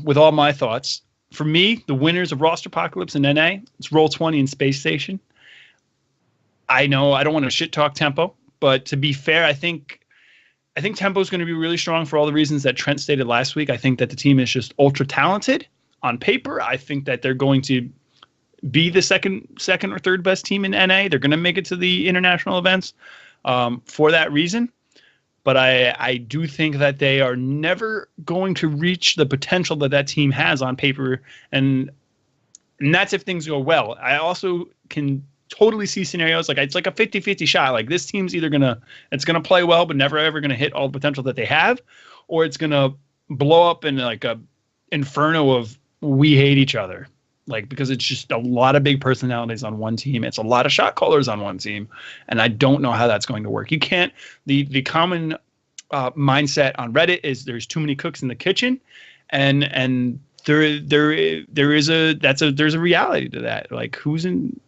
with all my thoughts. For me, the winners of Rosterpocalypse and NA, it's Roll20 and Space Station. I know I don't want to shit talk Tempo, but to be fair, I think Tempo is going to be really strong for all the reasons that Trent stated last week. I think that the team is just ultra talented on paper. I think that they're going to be the second or third best team in NA. They're going to make it to the international events for that reason. But I do think that they are never going to reach the potential that team has on paper. And that's if things go well. I also can totally see scenarios like it's like a 50-50 shot. Like this team's either going to play well, but never ever going to hit all the potential that they have, or it's going to blow up in like a inferno of we hate each other. Like, because it's just a lot of big personalities on one team. It's a lot of shot callers on one team. And I don't know how that's going to work. You can't, the common mindset on Reddit is there's too many cooks in the kitchen. And there's a reality to that. Like who's in,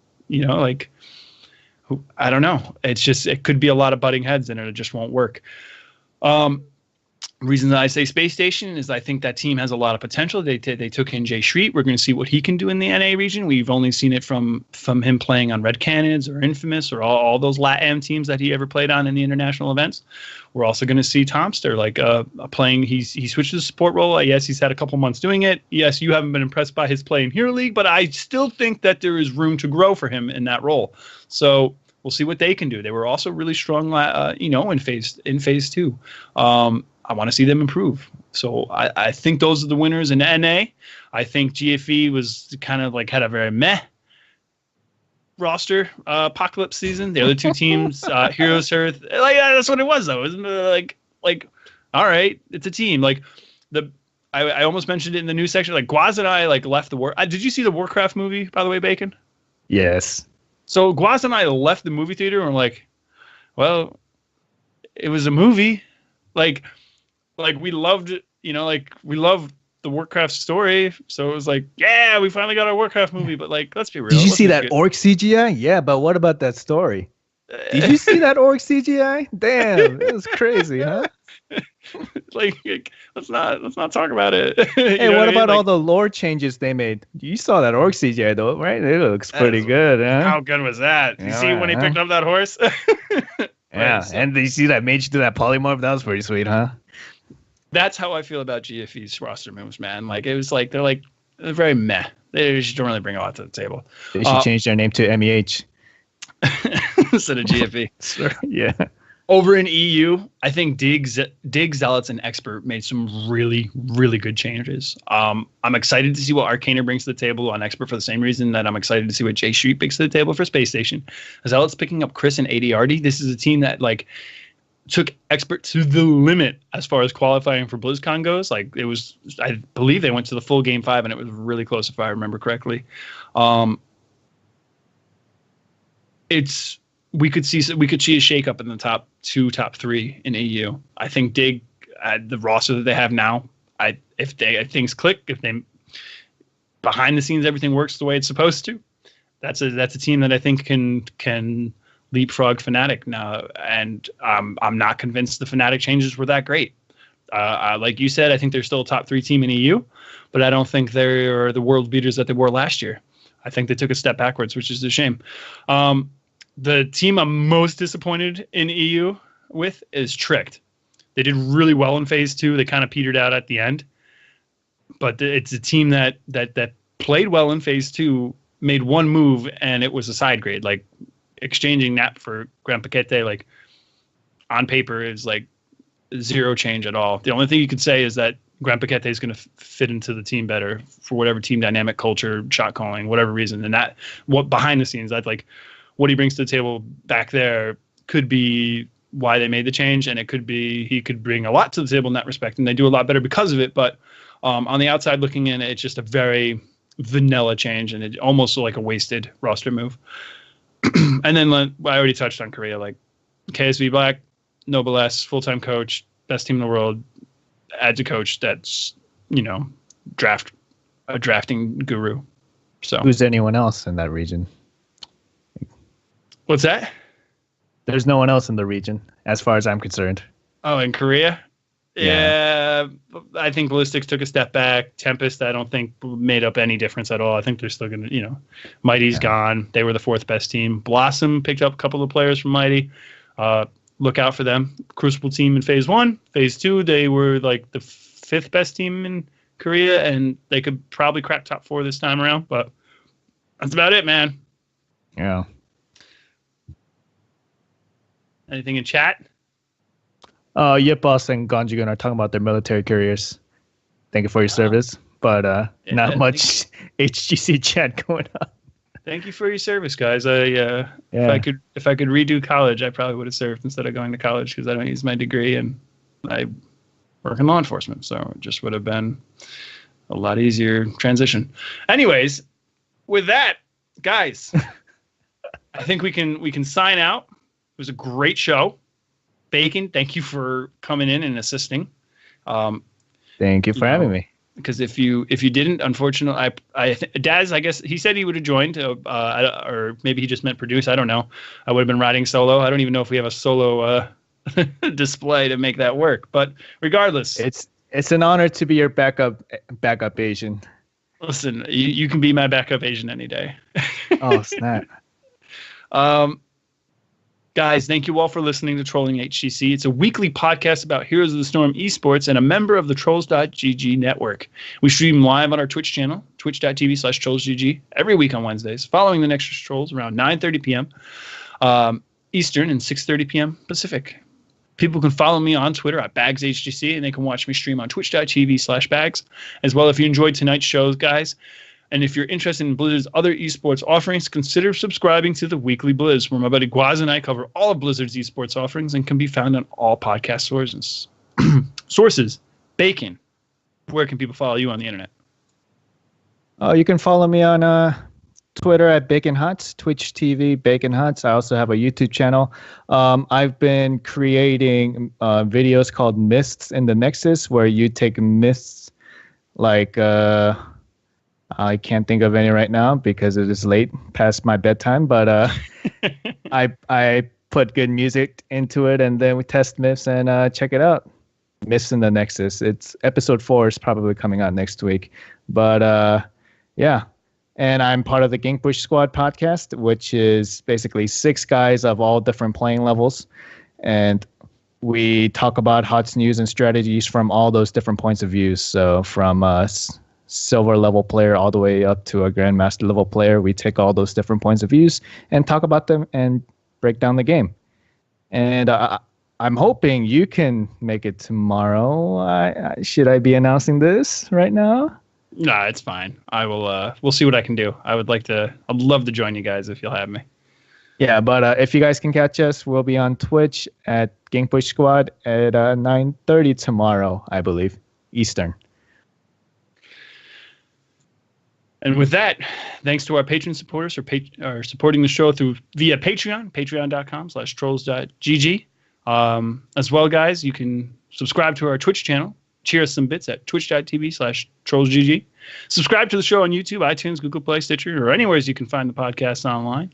I don't know. It's just, it could be a lot of butting heads and it just won't work. Reason that I say Space Station is I think that team has a lot of potential. They took in Jay Shreet. We're going to see what he can do in the NA region. We've only seen it from him playing on Red Cannons or Infamous or all those LATAM teams that he ever played on in the international events. We're also going to see Tomster playing. He switched to the support role. Yes, he's had a couple months doing it. Yes, you haven't been impressed by his play in Hero League, but I still think that there is room to grow for him in that role. So we'll see what they can do. They were also really strong, in phase 2. I want to see them improve. So I think those are the winners in NA. I think GFE was kind of like had a very meh roster apocalypse season. The other two teams, Heroes Earth, that's what it was though. Isn't it like all right, it's a team. Like I almost mentioned it in the news section. Like Guaz and I left the war. Did you see the Warcraft movie, by the way, Bacon? Yes. So Guaz and I left the movie theater and we're like, well, it was a movie. Like we loved it, we loved the Warcraft story. So it was like, yeah, we finally got our Warcraft movie. But let's be real. Did you see that orc CGI? Yeah, but what about that story? Did you see that orc CGI? Damn, it was crazy, huh? Let's not talk about it. Hey, what about all the lore changes they made? You saw that orc CGI though, right? It looks pretty good, huh? How good was that? Did you see when he picked up that horse? Yeah, so, and did you see that mage do that polymorph? That was pretty sweet, huh? That's how I feel about GFE's roster moves, man. Like it was like they're very meh. They just don't really bring a lot to the table. They should change their name to MEH instead of GFE. Yeah. Over in EU, I think Dig, Zealots, and Expert made some really, really good changes. I'm excited to see what Arcana brings to the table on Expert for the same reason that I'm excited to see what Jay Street brings to the table for Space Station. Zealots picking up Chris and ADRD. This is a team that took Expert to the limit as far as qualifying for BlizzCon goes. It was, I believe they went to the full Game 5 and it was really close if I remember correctly. We could see a shakeup in the top 2, top 3 in EU. I think Dig, the roster that they have now, if things click, if they behind the scenes everything works the way it's supposed to, that's a team that I think can leapfrog Fnatic now. And I'm not convinced the Fnatic changes were that great. Like you said, I think they're still a top 3 team in EU, but I don't think they're the world beaters that they were last year. I think they took a step backwards, which is a shame. The team I'm most disappointed in EU with is Tricked. They did really well in phase 2. They kind of petered out at the end, but it's a team that played well in phase 2, made one move, and it was a side grade. Like exchanging that for Grand Paquete, like on paper is like zero change at all. The only thing you could say is that Grand Paquete is going to fit into the team better for whatever team dynamic, culture, shot calling, whatever reason. And that, what behind the scenes, I'd like what he brings to the table back there could be why they made the change, and it could be he could bring a lot to the table in that respect, and they do a lot better because of it. But on the outside looking in, it's just a very vanilla change, and it almost like a wasted roster move. And then I already touched on Korea, like KSV Black, Noble S, full-time coach, best team in the world, adds a coach that's, a drafting guru. So who's anyone else in that region? What's that? There's no one else in the region, as far as I'm concerned. Oh, in Korea? Yeah, I think Ballistics took a step back. Tempest, I don't think made up any difference at all. I think they're still going to, Mighty's gone. They were the 4th best team. Blossom picked up a couple of players from Mighty. Look out for them. Crucible team in phase 1. Phase 2, they were like the 5th best team in Korea, and they could probably crack top 4 this time around. But that's about it, man. Yeah. Anything in chat? Yip Boss and Ganjigun are talking about their military careers. Thank you for your service, but not much HGC chat going on. Thank you for your service, guys. If I could redo college, I probably would have served instead of going to college because I don't use my degree and I work in law enforcement. So it just would have been a lot easier transition. Anyways, with that, guys, I think we can sign out. It was a great show. Bacon, thank you for coming in and assisting. Thank you for having me. Because if you didn't, unfortunately, Daz, I guess he said he would have joined, or maybe he just meant produce. I don't know. I would have been riding solo. I don't even know if we have a solo display to make that work. But regardless, it's an honor to be your backup Asian. Listen, you can be my backup Asian any day. Oh snap! Guys, thank you all for listening to Trolling HGC. It's a weekly podcast about Heroes of the Storm eSports and a member of the Trolls.gg network. We stream live on our Twitch channel, twitch.tv/TrollsGG, every week on Wednesdays, following the Nexus Trolls around 9:30 p.m. Eastern and 6:30 p.m. Pacific. People can follow me on Twitter at BahgzHGC, and they can watch me stream on twitch.tv/Bahgz. As well, if you enjoyed tonight's shows, guys, and if you're interested in Blizzard's other esports offerings, consider subscribing to the Weekly Blizz, where my buddy Guaz and I cover all of Blizzard's esports offerings and can be found on all podcast sources. Bacon, where can people follow you on the internet? You can follow me on Twitter at Bacon Huts, Twitch TV Bacon Huts. I also have a YouTube channel. I've been creating videos called Mists in the Nexus, where you take mists like... I can't think of any right now because it is late past my bedtime, but I put good music into it, and then we test myths and check it out. Myths in the Nexus. It's episode 4 is probably coming out next week, but yeah. And I'm part of the Gankbush Squad podcast, which is basically 6 guys of all different playing levels, and we talk about HOTS news and strategies from all those different points of view. So from silver level player all the way up to a grandmaster level player, we take all those different points of views and talk about them and break down the game. And I'm hoping you can make it tomorrow. Should I be announcing this right now? Nah, it's fine. I will. We'll see what I can do. I'd love to join you guys if you'll have me. Yeah, but if you guys can catch us, we'll be on Twitch at Gankbush Squad at 9:30 tomorrow, I believe, Eastern. And with that, thanks to our patron supporters for supporting the show via Patreon, patreon.com/trolls.gg. As well, guys, you can subscribe to our Twitch channel. Cheer us some bits at twitch.tv/trollsgg. Subscribe to the show on YouTube, iTunes, Google Play, Stitcher, or anywhere you can find the podcast online.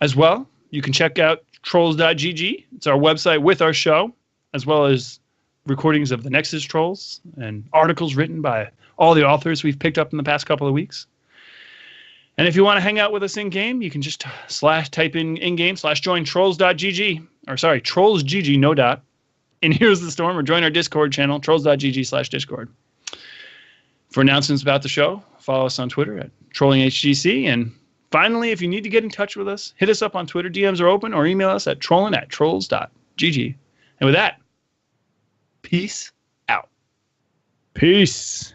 As well, you can check out trolls.gg. It's our website with our show, as well as recordings of the Nexus Trolls and articles written by all the authors we've picked up in the past couple of weeks. And if you want to hang out with us in-game, you can just type in-game /join trolls.gg, or sorry, trollsgg, no dot, in Heroes of the Storm, or join our Discord channel, trolls.gg/Discord. For announcements about the show, follow us on Twitter at Trollin HGC. And finally, if you need to get in touch with us, hit us up on Twitter. DMs are open, or email us at trollin@trolls.gg. And with that, peace out. Peace.